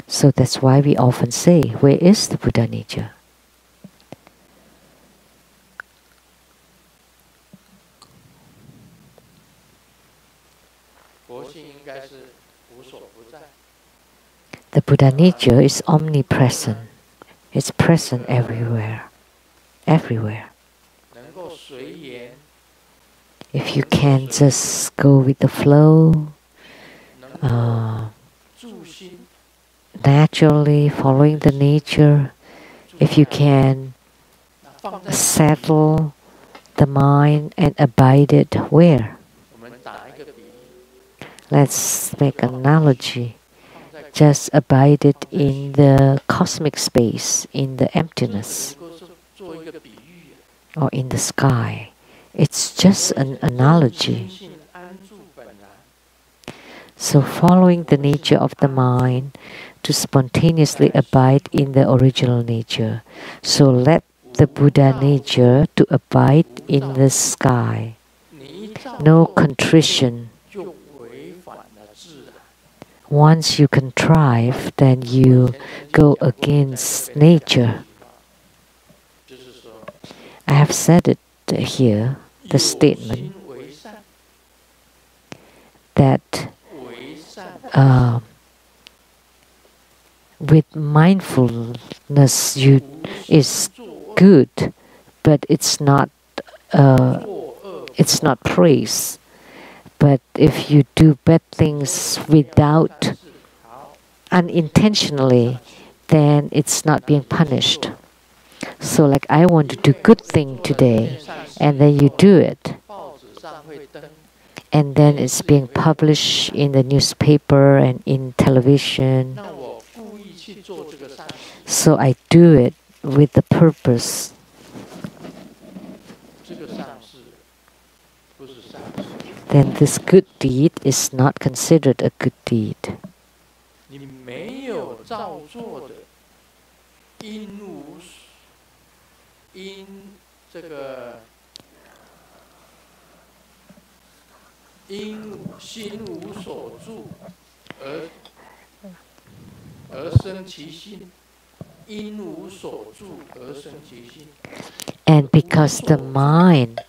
So that's why we often say, where is the Buddha nature? The Buddha nature is omnipresent. It's present everywhere. Everywhere. If you can just go with the flow, naturally following the nature, if you can settle the mind and abide it where? Let's make an analogy. Just abide it in the cosmic space, in the emptiness, or in the sky. It's just an analogy. So following the nature of the mind to spontaneously abide in the original nature. So let the Buddha nature to abide in the sky. No contrition. Once you contrive, then you go against nature. I have said it here, the statement that with mindfulness is good, but it's not praise. But if you do bad things without unintentionally, then it's not being punished. So like I want to do good thing today, and then you do it. And then it's being published in the newspaper and in television. So I do it with the purpose. Then this good deed is not considered a good deed. And because the mind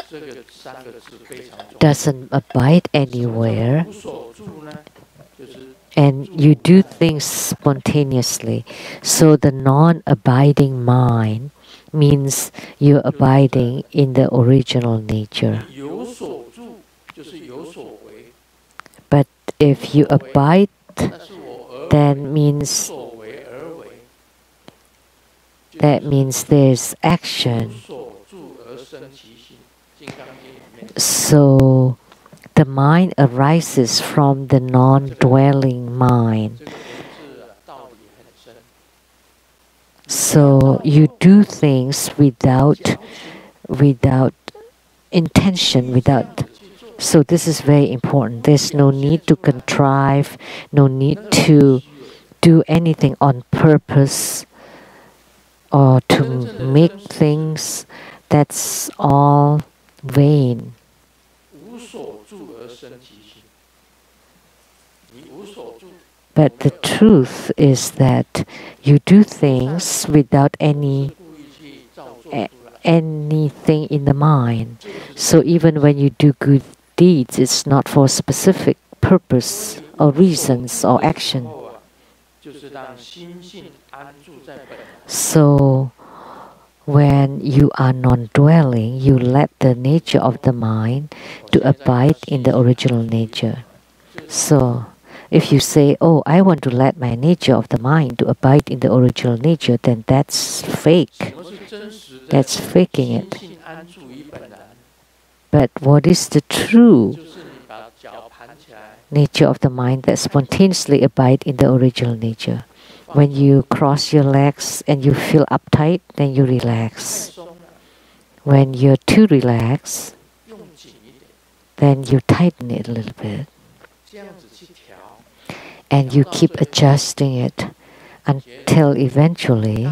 doesn't abide anywhere, and you do things spontaneously, so the non-abiding mind means you're abiding in the original nature. But if you abide, then that means there's action. So the mind arises from the non-dwelling mind. So you do things without intention, so this is very important. There's no need to contrive, no need to do anything on purpose or to make things. That's all vain. But the truth is that you do things without anything in the mind. So even when you do good deeds, it's not for a specific purpose or reasons or action. So when you are non-dwelling, you let the nature of the mind to abide in the original nature. So if you say, oh, I want to let my nature of the mind to abide in the original nature, then that's fake. That's faking it. But what is the true nature of the mind that spontaneously abide in the original nature? When you cross your legs and you feel uptight, then you relax. When you're too relaxed, then you tighten it a little bit. And you keep adjusting it until eventually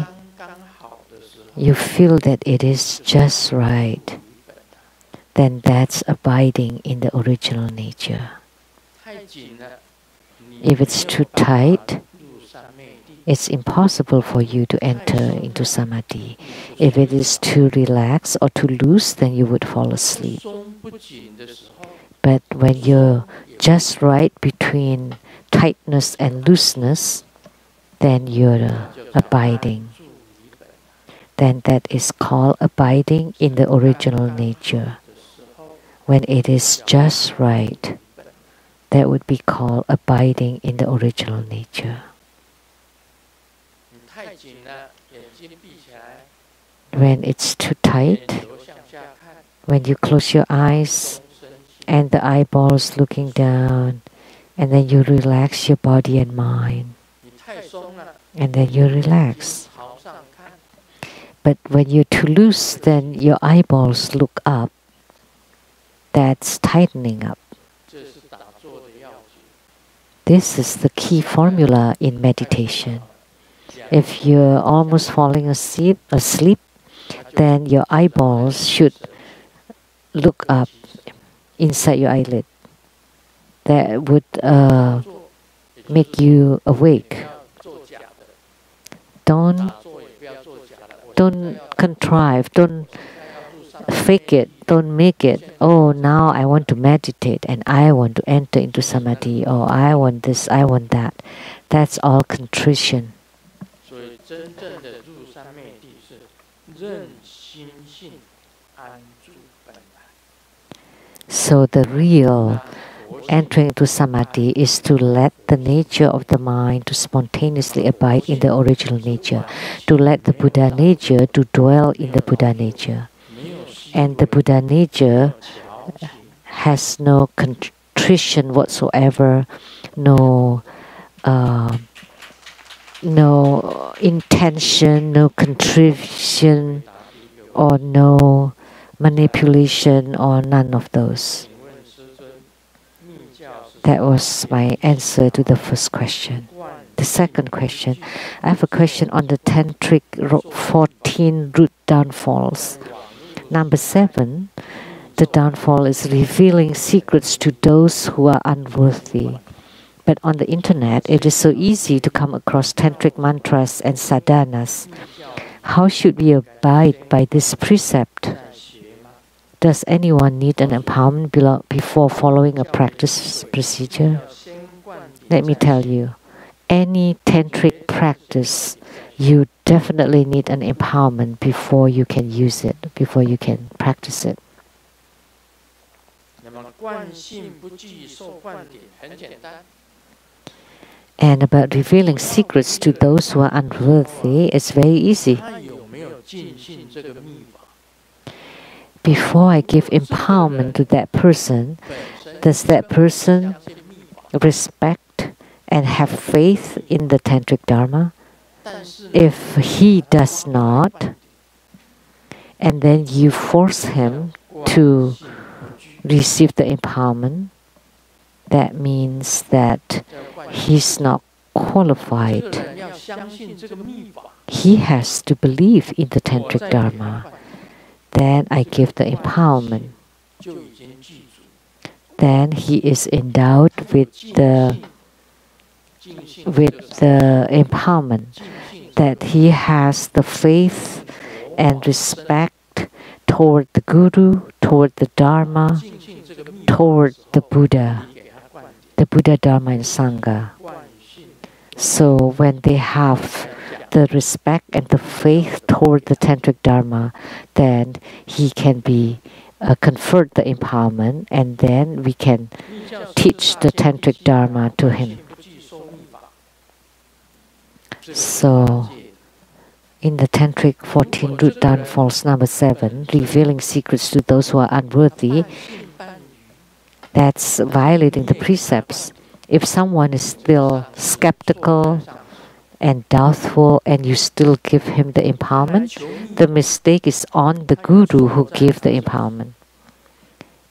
you feel that it is just right. Then that's abiding in the original nature. If it's too tight, it's impossible for you to enter into samadhi. If it is too relaxed or too loose, then you would fall asleep. But when you're just right between tightness and looseness, then you're abiding. Then that is called abiding in the original nature. When it is just right, that would be called abiding in the original nature. When it's too tight, when you close your eyes and the eyeballs looking down, and then you relax your body and mind, and then you relax. But when you're too loose, then your eyeballs look up. That's tightening up. This is the key formula in meditation. If you're almost falling asleep, then your eyeballs should look up inside your eyelid. That would make you awake. Don't contrive, don't fake it, don't make it. Oh, now I want to meditate and I want to enter into samadhi, or I want this, I want that. That's all contrition. So the real entering into samadhi is to let the nature of the mind to spontaneously abide in the original nature, to let the Buddha nature to dwell in the Buddha nature. And the Buddha nature has no contrition whatsoever, no intention, no contrition, or no manipulation, or none of those. That was my answer to the first question. The second question, I have a question on the tantric 14 root downfalls. Number 7, the downfall is revealing secrets to those who are unworthy. But on the internet, it is so easy to come across tantric mantras and sadhanas. How should we abide by this precept? Does anyone need an empowerment before following a practice procedure? Let me tell you, any tantric practice, you definitely need an empowerment before you can use it, before you can practice it. And about revealing secrets to those who are unworthy, it's very easy. Before I give empowerment to that person, does that person respect and have faith in the tantric dharma? If he does not, and then you force him to receive the empowerment, that means that he's not qualified. He has to believe in the tantric dharma. Then I give the empowerment. Then he is endowed with the empowerment, that he has the faith and respect toward the Guru, toward the Dharma, toward the Buddha, Dharma, and Sangha. So when they have the respect and the faith toward the tantric dharma, then he can be conferred the empowerment, and then we can teach the tantric dharma to him. So in the tantric 14 root downfalls, number 7, revealing secrets to those who are unworthy, that's violating the precepts. If someone is still skeptical and doubtful, and you still give him the empowerment, the mistake is on the Guru who gave the empowerment.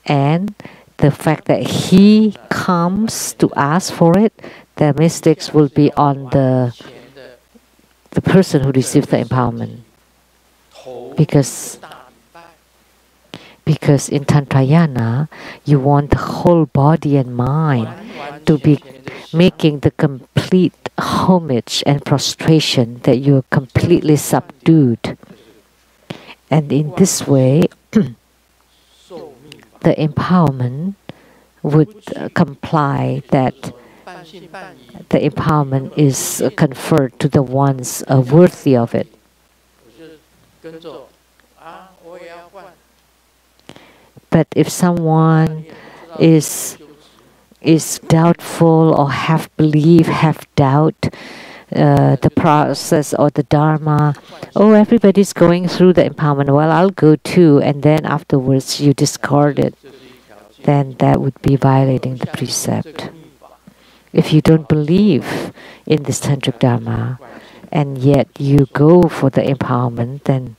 And the fact that he comes to ask for it, the mistakes will be on the person who received the empowerment. Because in Tantrayana, you want the whole body and mind to be making the complete homage and prostration, that you are completely subdued. And in this way, the empowerment would comply, that the empowerment is conferred to the ones worthy of it. But if someone is doubtful or have belief, have doubt, the process or the Dharma, oh, everybody's going through the empowerment, well, I'll go too, and then afterwards you discard it, then that would be violating the precept. If you don't believe in this Tantric Dharma, and yet you go for the empowerment, then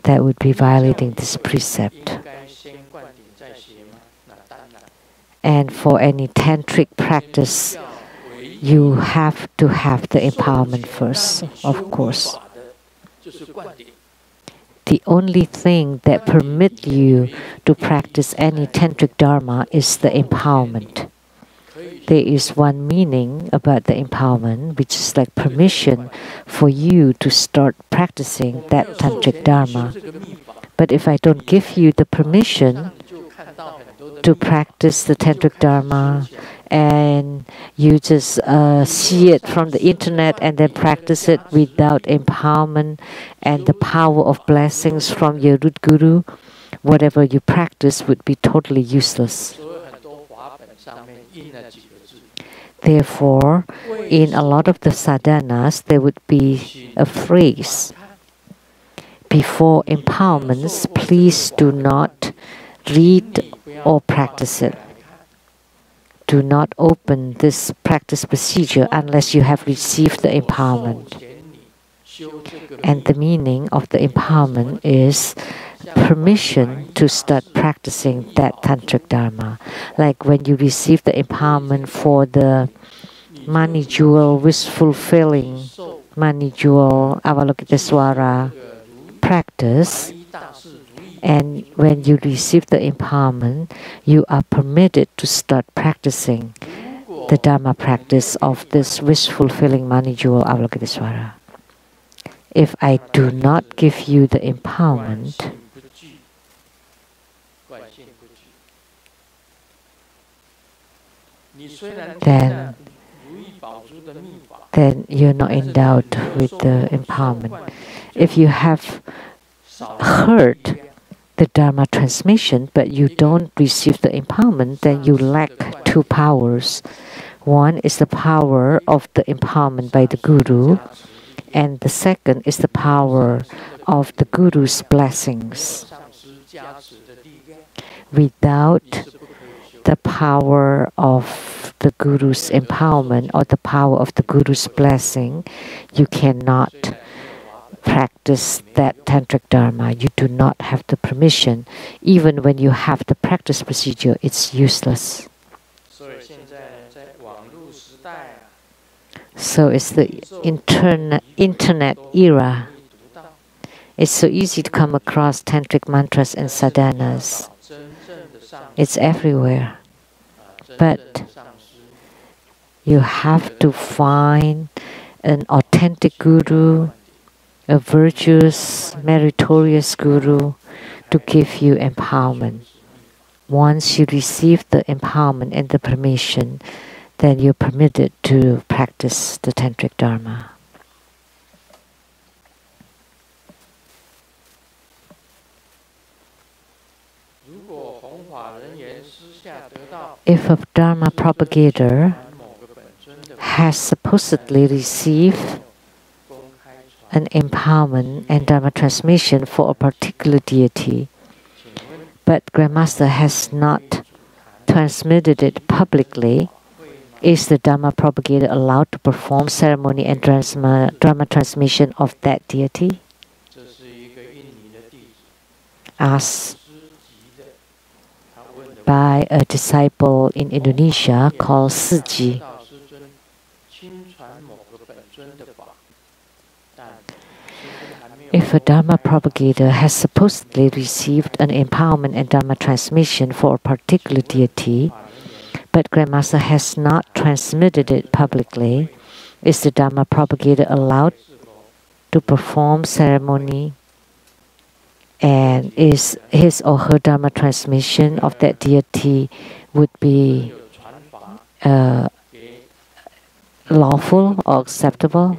that would be violating this precept. And for any tantric practice, you have to have the empowerment first, of course. The only thing that permits you to practice any tantric dharma is the empowerment. There is one meaning about the empowerment, which is like permission for you to start practicing that tantric dharma. But if I don't give you the permission to practice the tantric dharma, and you just see it from the internet and then practice it without empowerment and the power of blessings from your root guru, whatever you practice would be totally useless. Therefore, in a lot of the sadhanas, there would be a phrase: before empowerments, please do not read or practice it. Do not open this practice procedure unless you have received the empowerment. And the meaning of the empowerment is permission to start practicing that Tantric Dharma. Like when you receive the empowerment for the money jewel, wish-fulfilling money jewel, Avalokitesvara practice, and when you receive the empowerment, you are permitted to start practicing the Dharma practice of this wish-fulfilling money jewel, Avalokitesvara. If I do not give you the empowerment, then you're not endowed with the empowerment. If you have heard the Dharma transmission, but you don't receive the empowerment, then you lack two powers. One is the power of the empowerment by the Guru, and the second is the power of the Guru's blessings. Without the power of the Guru's empowerment or the power of the Guru's blessing, you cannot practice that Tantric Dharma. You do not have the permission. Even when you have the practice procedure, it's useless. So it's the internet era. It's so easy to come across tantric mantras and sadhanas. It's everywhere. But you have to find an authentic guru, a virtuous, meritorious guru to give you empowerment. Once you receive the empowerment and the permission, then you're permitted to practice the Tantric Dharma. If a Dharma propagator has supposedly received an empowerment and Dharma transmission for a particular deity, but Grandmaster has not transmitted it publicly, is the Dharma propagator allowed to perform ceremony and Dharma transmission of that deity? Asked by a disciple in Indonesia called Siji. If a Dharma propagator has supposedly received an empowerment and Dharma transmission for a particular deity, but Grandmaster has not transmitted it publicly, Is the Dharma propagator allowed to perform ceremony? And is his or her Dharma transmission of that deity would be lawful or acceptable?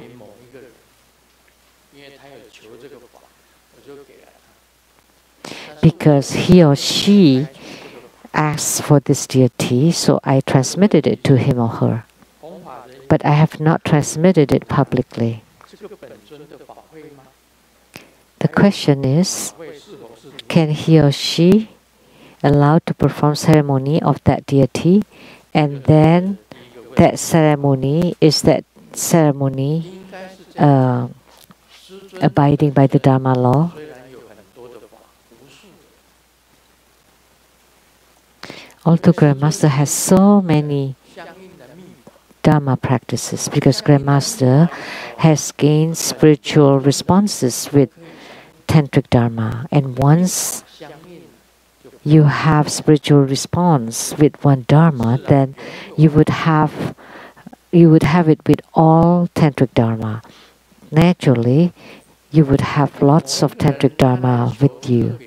Because he or she asked for this deity, so I transmitted it to him or her. But I have not transmitted it publicly. The question is, can he or she allowed to perform ceremony of that deity, and then that ceremony, is that ceremony abiding by the Dharma law? Although Grandmaster has so many Dharma practices, because Grandmaster has gained spiritual responses with Tantric Dharma, and once you have spiritual response with one Dharma, then you would have it with all Tantric Dharma. Naturally, you would have lots of Tantric Dharma with you.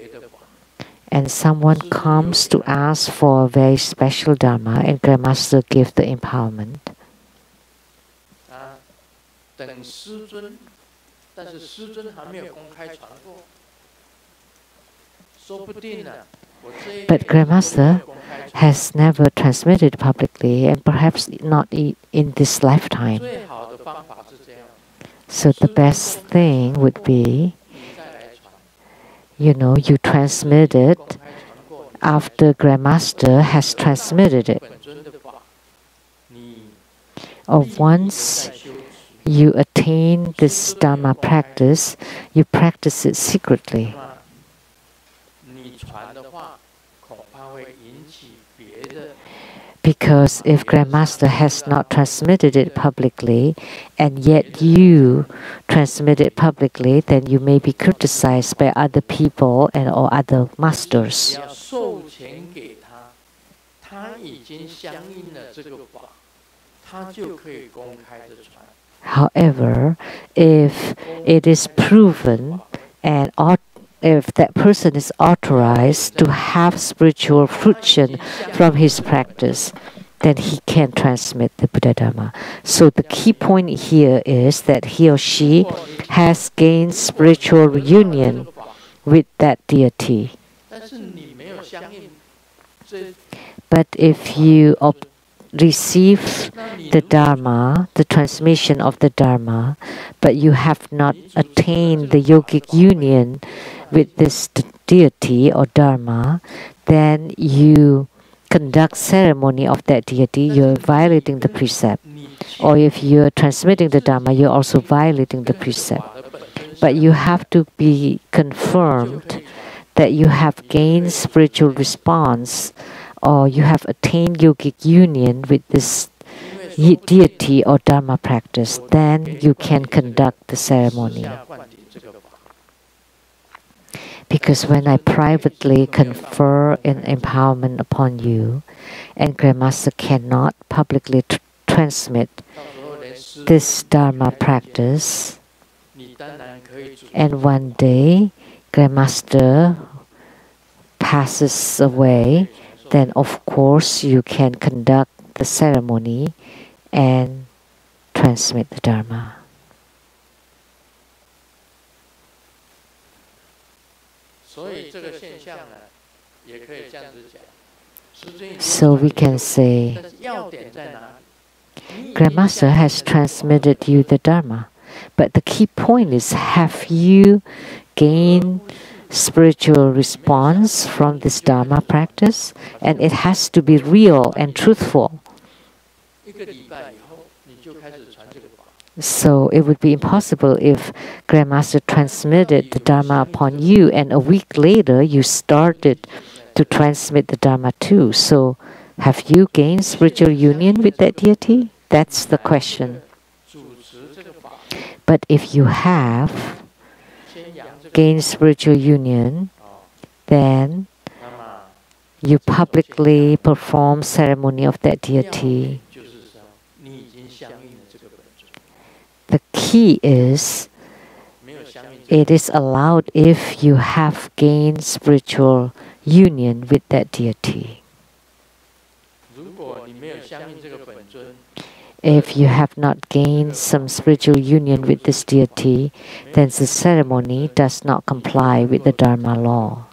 And someone comes to ask for a very special Dharma, and Grandmaster gives the empowerment. But Grandmaster has never transmitted publicly, and perhaps not in this lifetime. So the best thing would be, you transmit it after Grandmaster has transmitted it. Or once you attain this Dharma practice, you practice it secretly. Because if Grandmaster has not transmitted it publicly, and yet you transmit it publicly, then you may be criticized by other people or other masters. However, if it is proven and if that person is authorized to have spiritual fruition from his practice, then he can transmit the Buddha Dharma. So the key point here is that he or she has gained spiritual union with that deity. But if you receive the Dharma, the transmission of the Dharma, but you have not attained the yogic union with this deity or Dharma, then you conduct ceremony of that deity, you're violating the precept. Or if you're transmitting the Dharma, you're also violating the precept. But you have to be confirmed that you have gained spiritual response, or you have attained yogic union with this deity or Dharma practice, then you can conduct the ceremony. Because when I privately confer an empowerment upon you, and Grandmaster cannot publicly transmit this Dharma practice, and one day Grandmaster passes away, then of course you can conduct the ceremony and transmit the Dharma. So we can say, Grandmaster has transmitted you the Dharma, but the key point is, have you gained spiritual response from this Dharma practice? And it has to be real and truthful. So it would be impossible if Grandmaster transmitted the Dharma upon you, and a week later you started to transmit the Dharma too. So have you gained spiritual union with that deity? That's the question. But if you have gained spiritual union, then you publicly perform ceremony of that deity. The key is it is allowed if you have gained spiritual union with that deity. If you have not gained some spiritual union with this deity, then the ceremony does not comply with the Dharma law.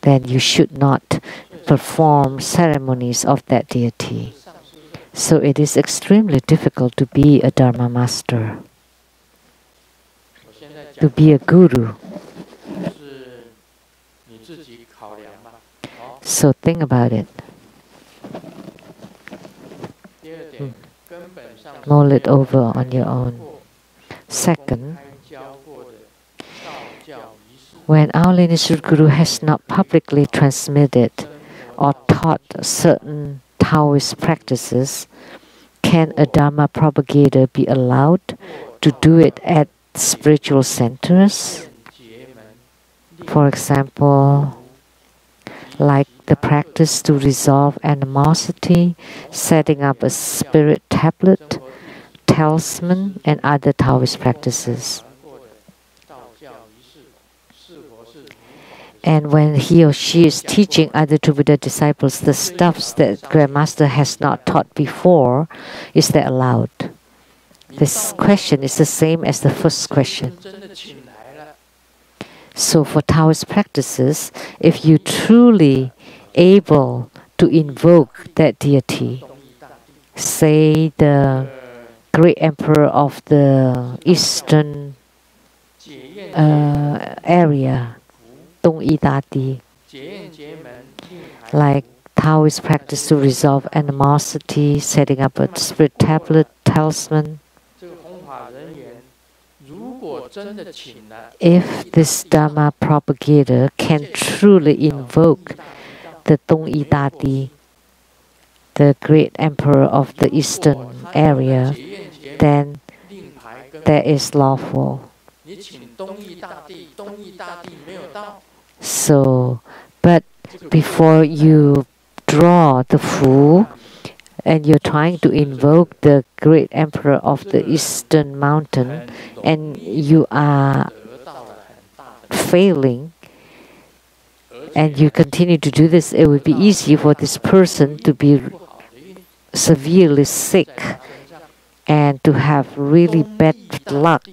Then you should not perform ceremonies of that deity. So it is extremely difficult to be a Dharma master, to be a guru. So think about it. Mull it over on your own. Second, when our lineage guru has not publicly transmitted or taught certain Taoist practices, can a Dharma propagator be allowed to do it at spiritual centers? For example, like the practice to resolve animosity, setting up a spirit tablet, talisman, and other Taoist practices. And when he or she is teaching other true Buddha disciples the stuffs that Grandmaster has not taught before, is that allowed? This question is the same as the first question. So for Taoist practices, if you truly able to invoke that deity, say the great emperor of the eastern area, like Taoist practice to resolve animosity, setting up a spirit tablet, talisman. If this Dharma propagator can truly invoke the Tongyi Dati, the great emperor of the eastern area, then that is lawful. So, but before you draw the Fu and you're trying to invoke the great emperor of the eastern mountain and you are failing and you continue to do this, it would be easy for this person to be severely sick and to have really bad luck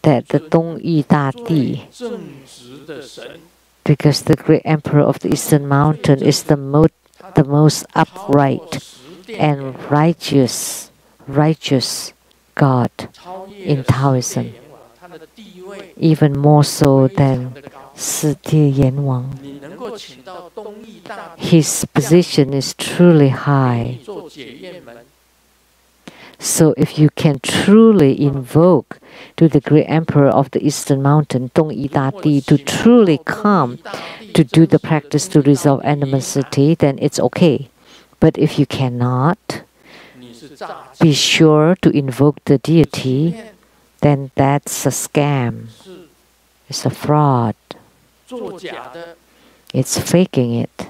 that the Tongyi Dati, because the great emperor of the eastern mountain is the most upright and righteous God in Taoism, even more so than Si Tie Yen Wang. His position is truly high. So if you can truly invoke to the great emperor of the eastern mountain, Tongyi Dati, to truly come to do the practice to resolve animosity, then it's okay. But if you cannot, be sure to invoke the deity, then that's a scam. It's a fraud. It's faking it.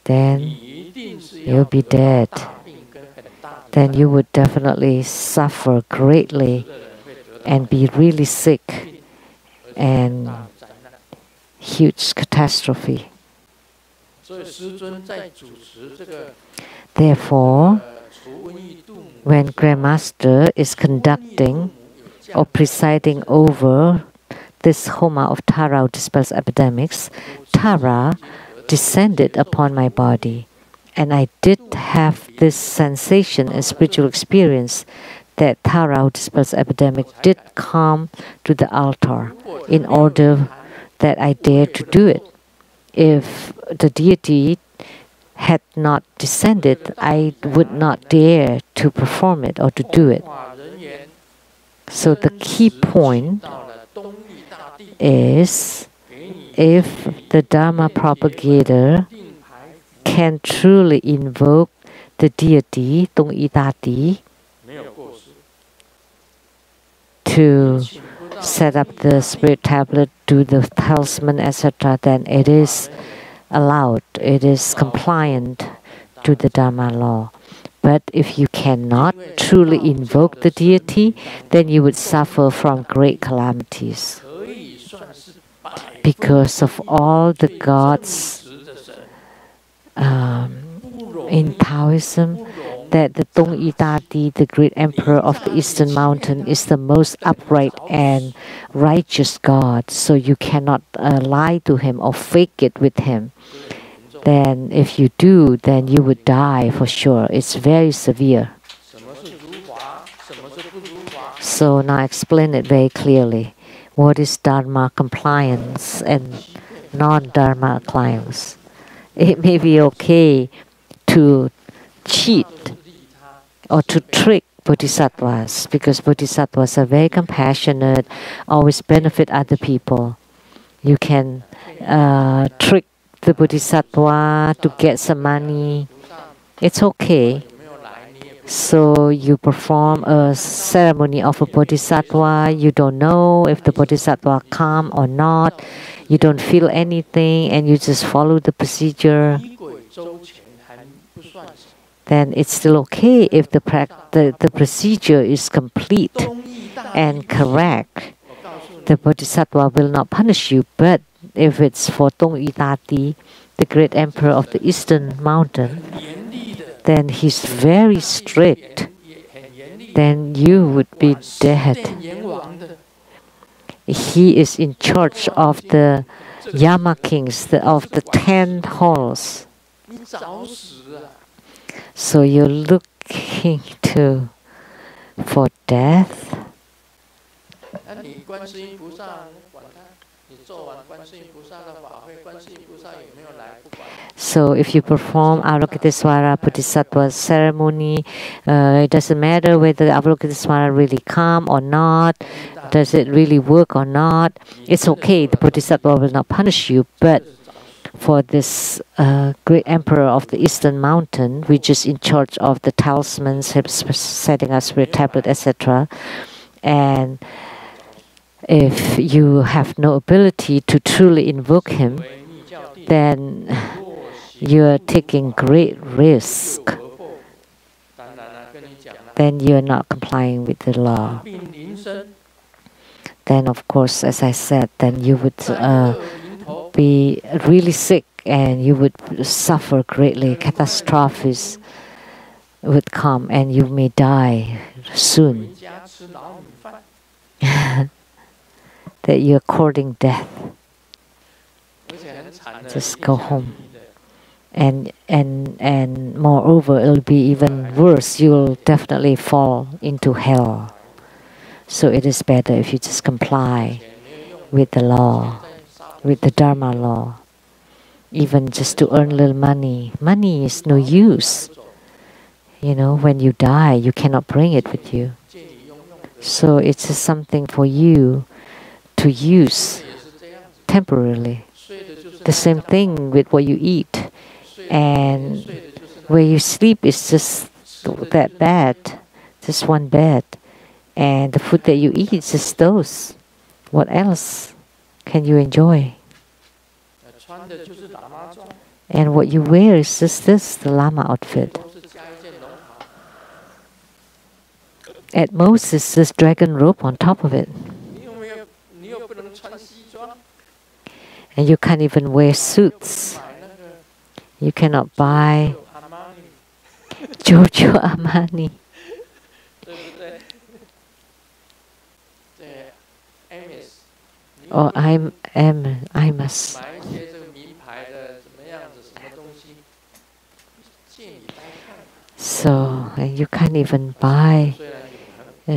Then you'll be dead. Then you would definitely suffer greatly and be really sick and huge catastrophe. Therefore, when Grandmaster is conducting or presiding over this Homa of Tara who dispels epidemics, Tara descended upon my body, and I did have this sensation and spiritual experience that Tara who dispels epidemic did come to the altar in order that I dared to do it. If the deity had not descended, I would not dare to perform it or to do it. So the key point is, if the Dharma propagator can truly invoke the deity, Tongyi Dati, to set up the spirit tablet, do the talisman, etc., then it is allowed, it is compliant to the Dharma law. But if you cannot truly invoke the deity, then you would suffer from great calamities. Because of all the gods in Taoism, that the Tongyi Dadi, the great emperor of the Eastern Mountain, is the most upright and righteous God. So you cannot lie to him or fake it with him. Then if you do, then you would die for sure. It's very severe. So now I explain it very clearly. What is Dharma compliance and non-Dharma compliance? It may be okay to cheat or to trick bodhisattvas, because bodhisattvas are very compassionate, always benefit other people. You can trick the bodhisattva to get some money. It's okay. So you perform a ceremony of a bodhisattva. You don't know if the bodhisattva come or not. You don't feel anything, and you just follow the procedure. Then it's still okay if the procedure is complete and correct. The bodhisattva will not punish you. But if it's for Tongyi Dadi, the great emperor of the Eastern Mountain, then he's very strict. Then you would be dead. He is in charge of the Yama kings, of the 10 halls. So you're looking for death. So if you perform Avalokitesvara Bodhisattva ceremony, it doesn't matter whether Avalokitesvara really come or not, does it really work or not, it's okay, the Bodhisattva will not punish you. But for this great emperor of the Eastern Mountain, which is in charge of the talismans, setting us spirit tablet, etc. And if you have no ability to truly invoke him, then you are taking great risk. Then you are not complying with the law. Then, of course, as I said, then you would be really sick and you would suffer greatly. Catastrophes would come and you may die soon. That you're courting death. Just go home. And moreover, it'll be even worse. You'll definitely fall into hell. So it is better if you just comply with the law, with the Dharma law. Even just to earn a little money. Money is no use. You know, when you die, you cannot bring it with you. So it's just something for you to use temporarily. The same thing with what you eat. And where you sleep is just that bed, just one bed. And the food that you eat is just those. What else can you enjoy? And what you wear is just this, the Lama outfit. At most, it's this dragon robe on top of it. And you can't even wear suits. You cannot buy Giorgio Armani. Or Imus. So, and you can't even buy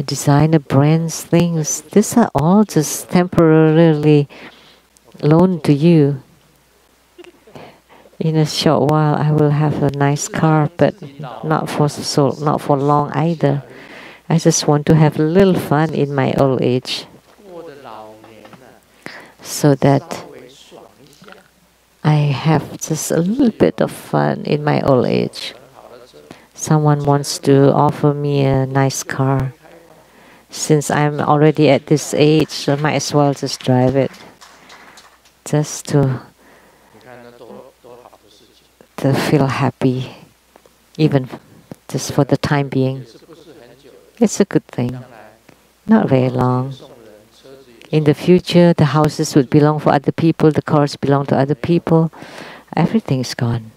designer brands things. These are all just temporarily loaned to you. In a short while, I will have a nice car, but not for long either. I just want to have a little fun in my old age, so that I have just a little bit of fun in my old age. Someone wants to offer me a nice car. Since I'm already at this age, I might as well just drive it, just to feel happy. even just for the time being. It's a good thing. Not very long. In the future, the houses would belong for other people, the cars belong to other people. Everything is gone.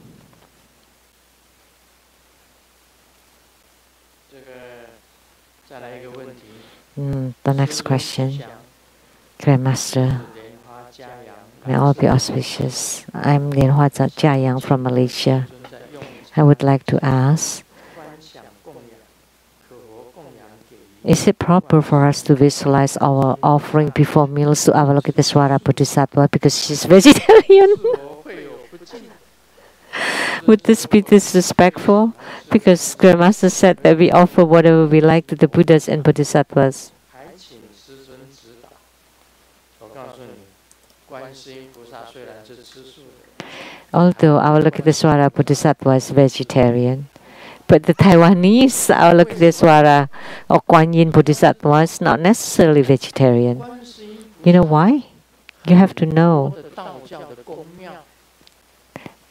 The next question. Grandmaster, may all be auspicious. I'm Lianhua Jiayang from Malaysia. I would like to ask, is it proper for us to visualize our offering before meals to Avalokitesvara Bodhisattva because she's vegetarian? Would this be disrespectful? Because Grandmaster said that we offer whatever we like to the Buddhas and Bodhisattvas. Although Avalokitesvara Bodhisattva is vegetarian, but the Taiwanese Avalokitesvara or Guan Yin Bodhisattva is not necessarily vegetarian. You know why? You have to know.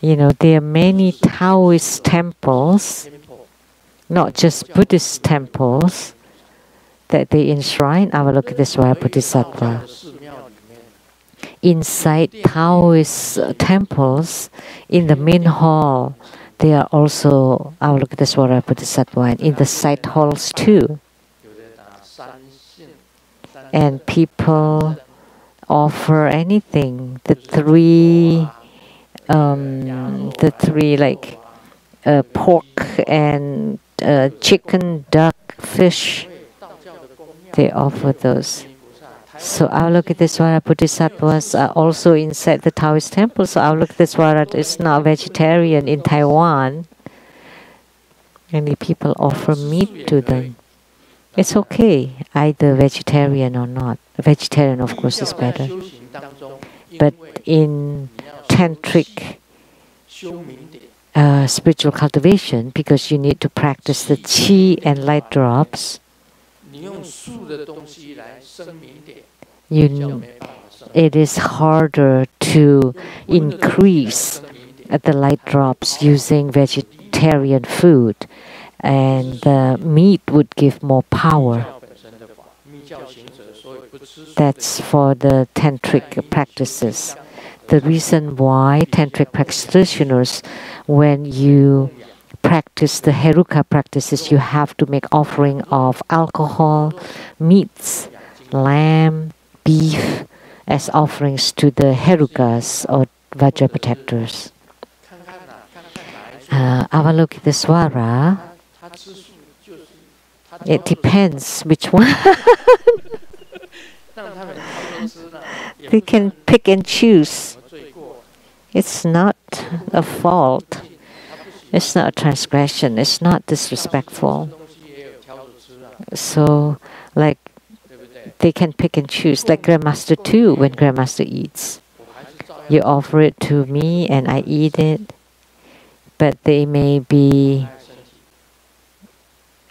You know, there are many Taoist temples, not just Buddhist temples, that they enshrine Avalokitesvara Bodhisattva. Inside Taoist temples, in the main hall, there are also Avalokitesvara Bodhisattva, and in the side halls too. And people offer anything. The three like pork and chicken, duck, fish. They offer those. So Avalokitesvara Bodhisattvas are also inside the Taoist temple. So Avalokitesvara is not vegetarian in Taiwan. Many people offer meat to them. It's okay, either vegetarian or not. Vegetarian, of course, is better. But in tantric spiritual cultivation, because you need to practice the chi and light drops, it is harder to increase the light drops using vegetarian food, and the meat would give more power. That's for the tantric practices. The reason why tantric practitioners, when you practice the heruka practices, you have to make offering of alcohol, meats, lamb, beef, as offerings to the herukas or vajra protectors. Avalokitesvara, it depends which one. They can pick and choose. It's not a fault. It's not a transgression. It's not disrespectful. So, like, they can pick and choose. Like Grandmaster too, when Grandmaster eats. You offer it to me and I eat it. But they may be,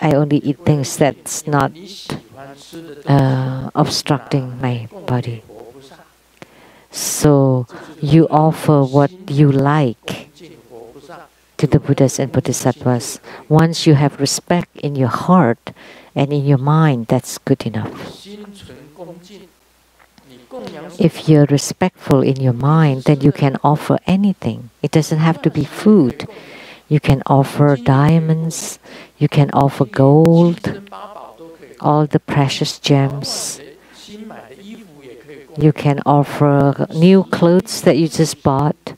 I only eat things that's not obstructing my body. So you offer what you like to the Buddhas and Bodhisattvas. Once you have respect in your heart and in your mind, that's good enough. If you're respectful in your mind, then you can offer anything. It doesn't have to be food. You can offer diamonds, you can offer gold, all the precious gems. You can offer new clothes that you just bought,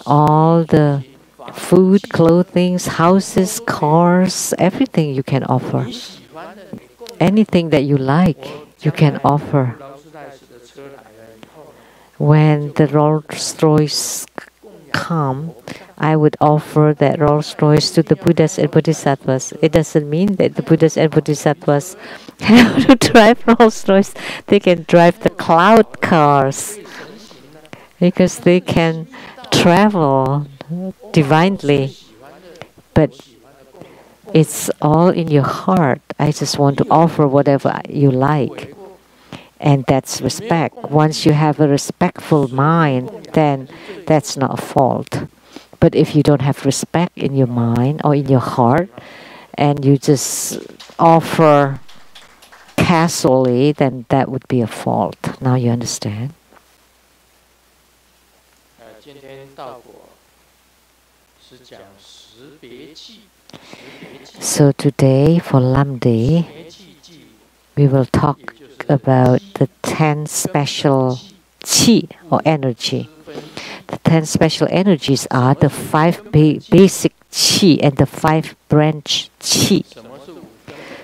all the food, clothing, houses, cars, everything you can offer. Anything that you like, you can offer. When the Rolls Royce come, I would offer that Rolls Royce to the Buddhas and Bodhisattvas. It doesn't mean that the Buddhas and Bodhisattvas have to drive Rolls Royce. They can drive the cloud cars because they can travel divinely. But it's all in your heart. I just want to offer whatever you like. And that's respect. Once you have a respectful mind, then that's not a fault. But if you don't have respect in your mind or in your heart, and you just offer casually, then that would be a fault. Now you understand? So today for Lamdre, we will talk about the 10 special qi or energy. The 10 special energies are the 5 basic qi and the 5 branch qi.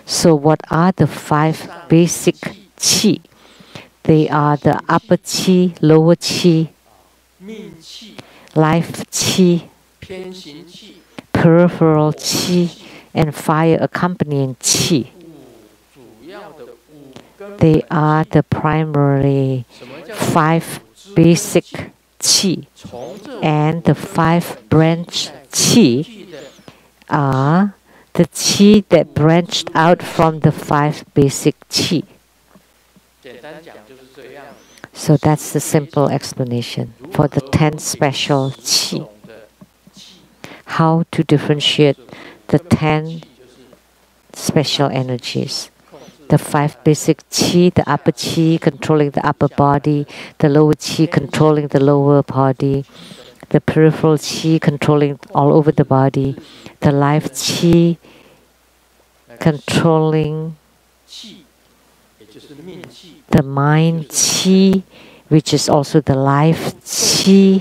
So what are the 5 basic qi? They are the upper qi, lower qi, life qi, peripheral qi, and fire accompanying qi. They are the primary 5 basic qi, and the 5 branch qi are the qi that branched out from the 5 basic qi. So that's the simple explanation for the 10 special qi. How to differentiate the 10 special energies. The 5 basic qi, the upper qi controlling the upper body, the lower qi controlling the lower body, the peripheral qi controlling all over the body, the life qi controlling the mind qi, which is also the life qi,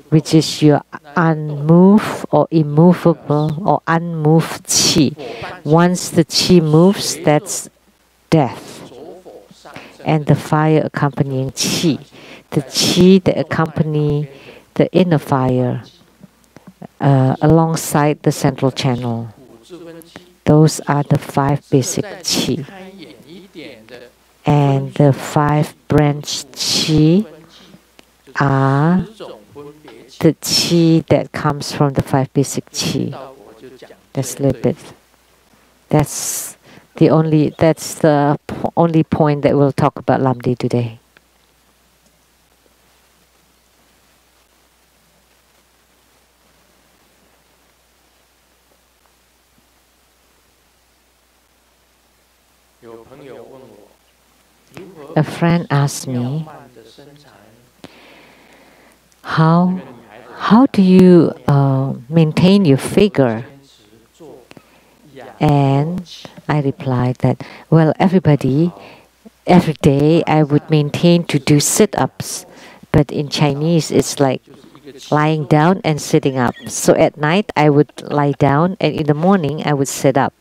which is your unmoved or immovable or unmoved qi. Once the qi moves, that's death. And the fire accompanying qi, the qi that accompany the inner fire alongside the central channel. Those are the 5 basic qi. And the 5 branch qi are the qi that comes from the 5 basic qi. That's a little bit. That's the only point that we'll talk about Lamdre today. A friend asked me, how do you maintain your figure? And I replied that, well, every day I would maintain to do sit-ups, but in Chinese it's like lying down and sitting up. So at night I would lie down, and in the morning I would sit up.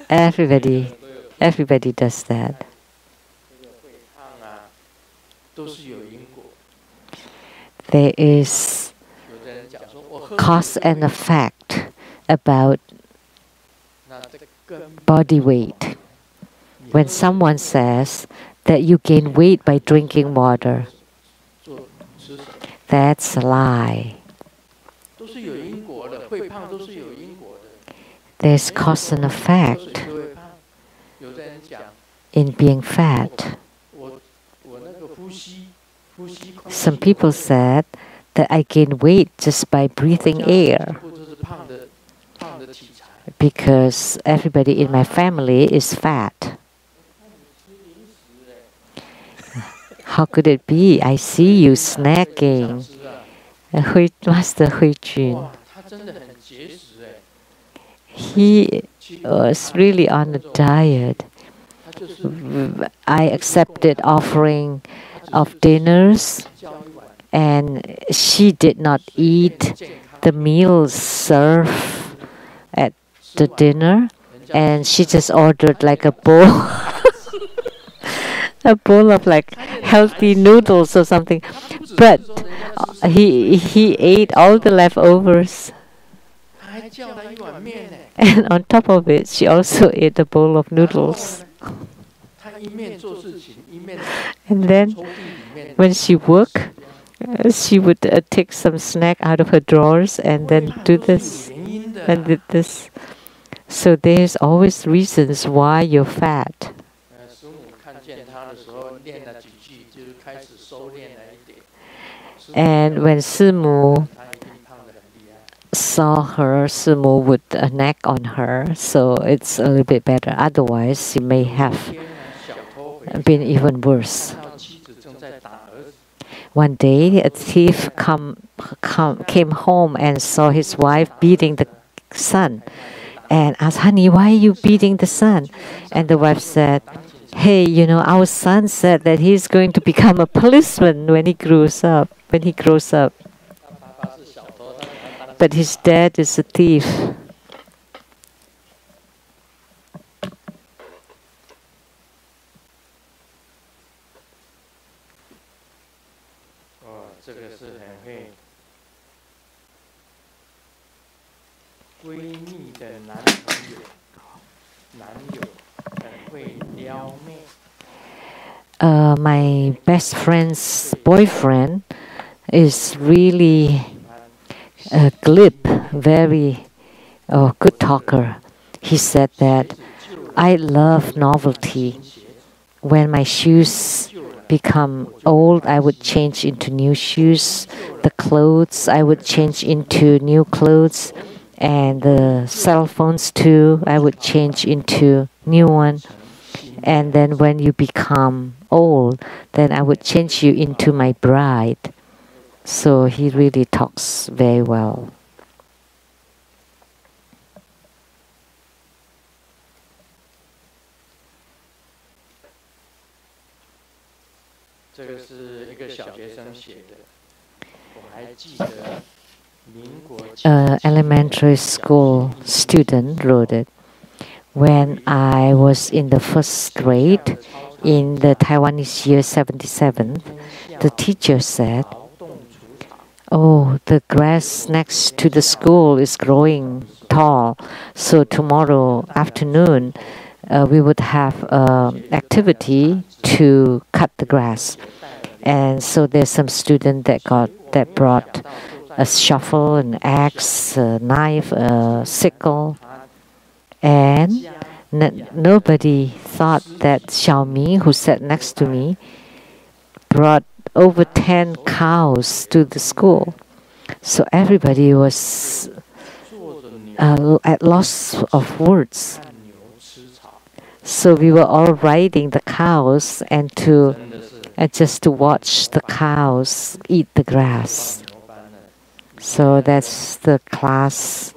Everybody does that. There is cause and effect about body weight. When someone says that you gain weight by drinking water, that's a lie. There's cause and effect in being fat. Some people said that I gain weight just by breathing air because everybody in my family is fat. How could it be? I see you snacking. Master Hui Jun. He was really on a diet. I accepted offering of dinners, and she did not eat the meals served at the dinner, and she just ordered like a bowl, a bowl of like healthy noodles or something. But he ate all the leftovers. And on top of it, she also ate a bowl of noodles. And then, when she worked, she would take some snack out of her drawers and then do this and did this. So there's always reasons why you're fat. And when Simu saw her, Simu would nag on her, so it's a little bit better. Otherwise, it may have been even worse. One day, a thief came home and saw his wife beating the son, and asked, "Honey, why are you beating the son?" And the wife said, "Hey, you know, our son said that he's going to become a policeman when he grows up. But his dad is a thief." My best friend's boyfriend is really glib, very good talker. He said that I love novelty. When my shoes become old, I would change into new shoes. The clothes, I would change into new clothes. And the cell phones too, I would change into new one. And then when you become old, then I would change you into my bride. So he really talks very well. Elementary school student wrote it. When I was in the first grade, in the Taiwanese year 77, the teacher said, "Oh, the grass next to the school is growing tall, so tomorrow afternoon we would have activity to cut the grass." And so there's some student that brought a shovel, an axe, a knife, a sickle, and nobody thought that Xiaoming, who sat next to me, brought over 10 cows to the school. So everybody was at loss of words. So we were all riding the cows and just to watch the cows eat the grass. So that's the class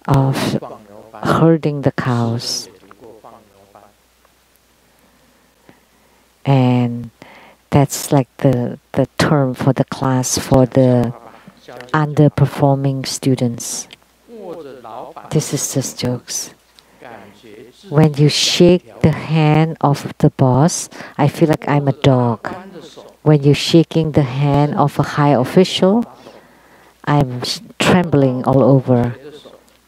of herding the cows. And that's like the term for the class for the underperforming students. This is just jokes. When you shake the hand of the boss, I feel like I'm a dog. When you're shaking the hand of a high official, I'm trembling all over.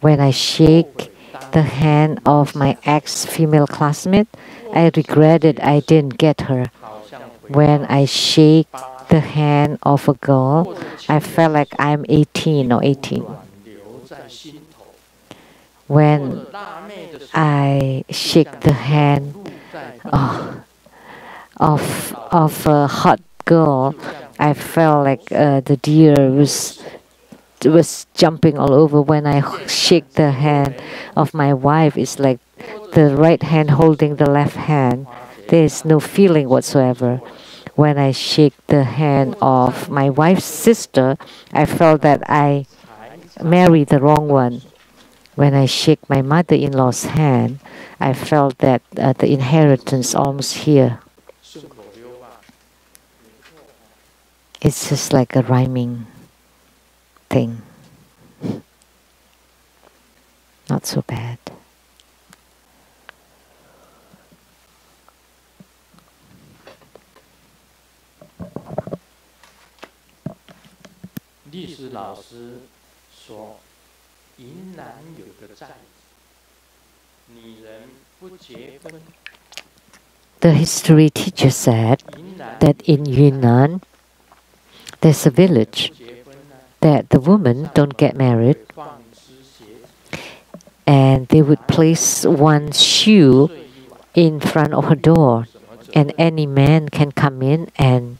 When I shake the hand of my ex-female classmate, I regretted I didn't get her. When I shake the hand of a girl, I felt like I'm 18 or 18. When I shake the hand of a hot girl, I felt like the deer was jumping all over. When I shake the hand of my wife, it's like the right hand holding the left hand. There is no feeling whatsoever. When I shake the hand of my wife's sister, I felt that I married the wrong one. When I shake my mother-in-law's hand, I felt that the inheritance almost here. It's just like a rhyming thing. Not so bad. The history teacher said that in Yunnan, there's a village that the women don't get married, and they would place one shoe in front of her door, and any man can come in and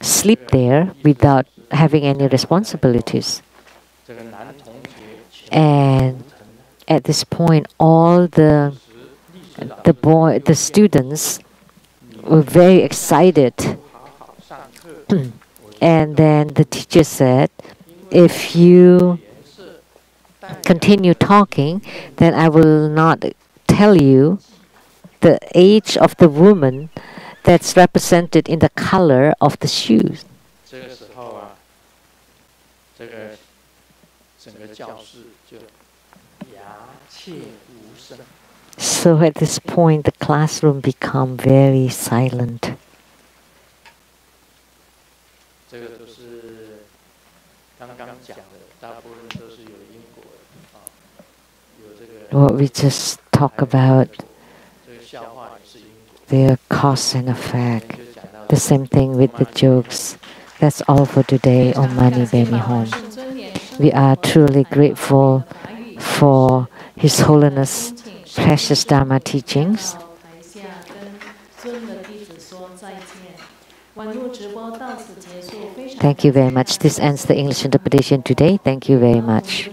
sleep there without having any responsibilities. And at this point, all the students were very excited. And then the teacher said, if you continue talking, then I will not tell you the age of the woman that's represented in the color of the shoes. So at this point, the classroom became very silent. What we just talk about, their cause and effect. The same thing with the jokes. That's all for today on Mani Beni Home. We are truly grateful for His Holiness precious Dharma teachings. Thank you very much. This ends the English interpretation today. Thank you very much.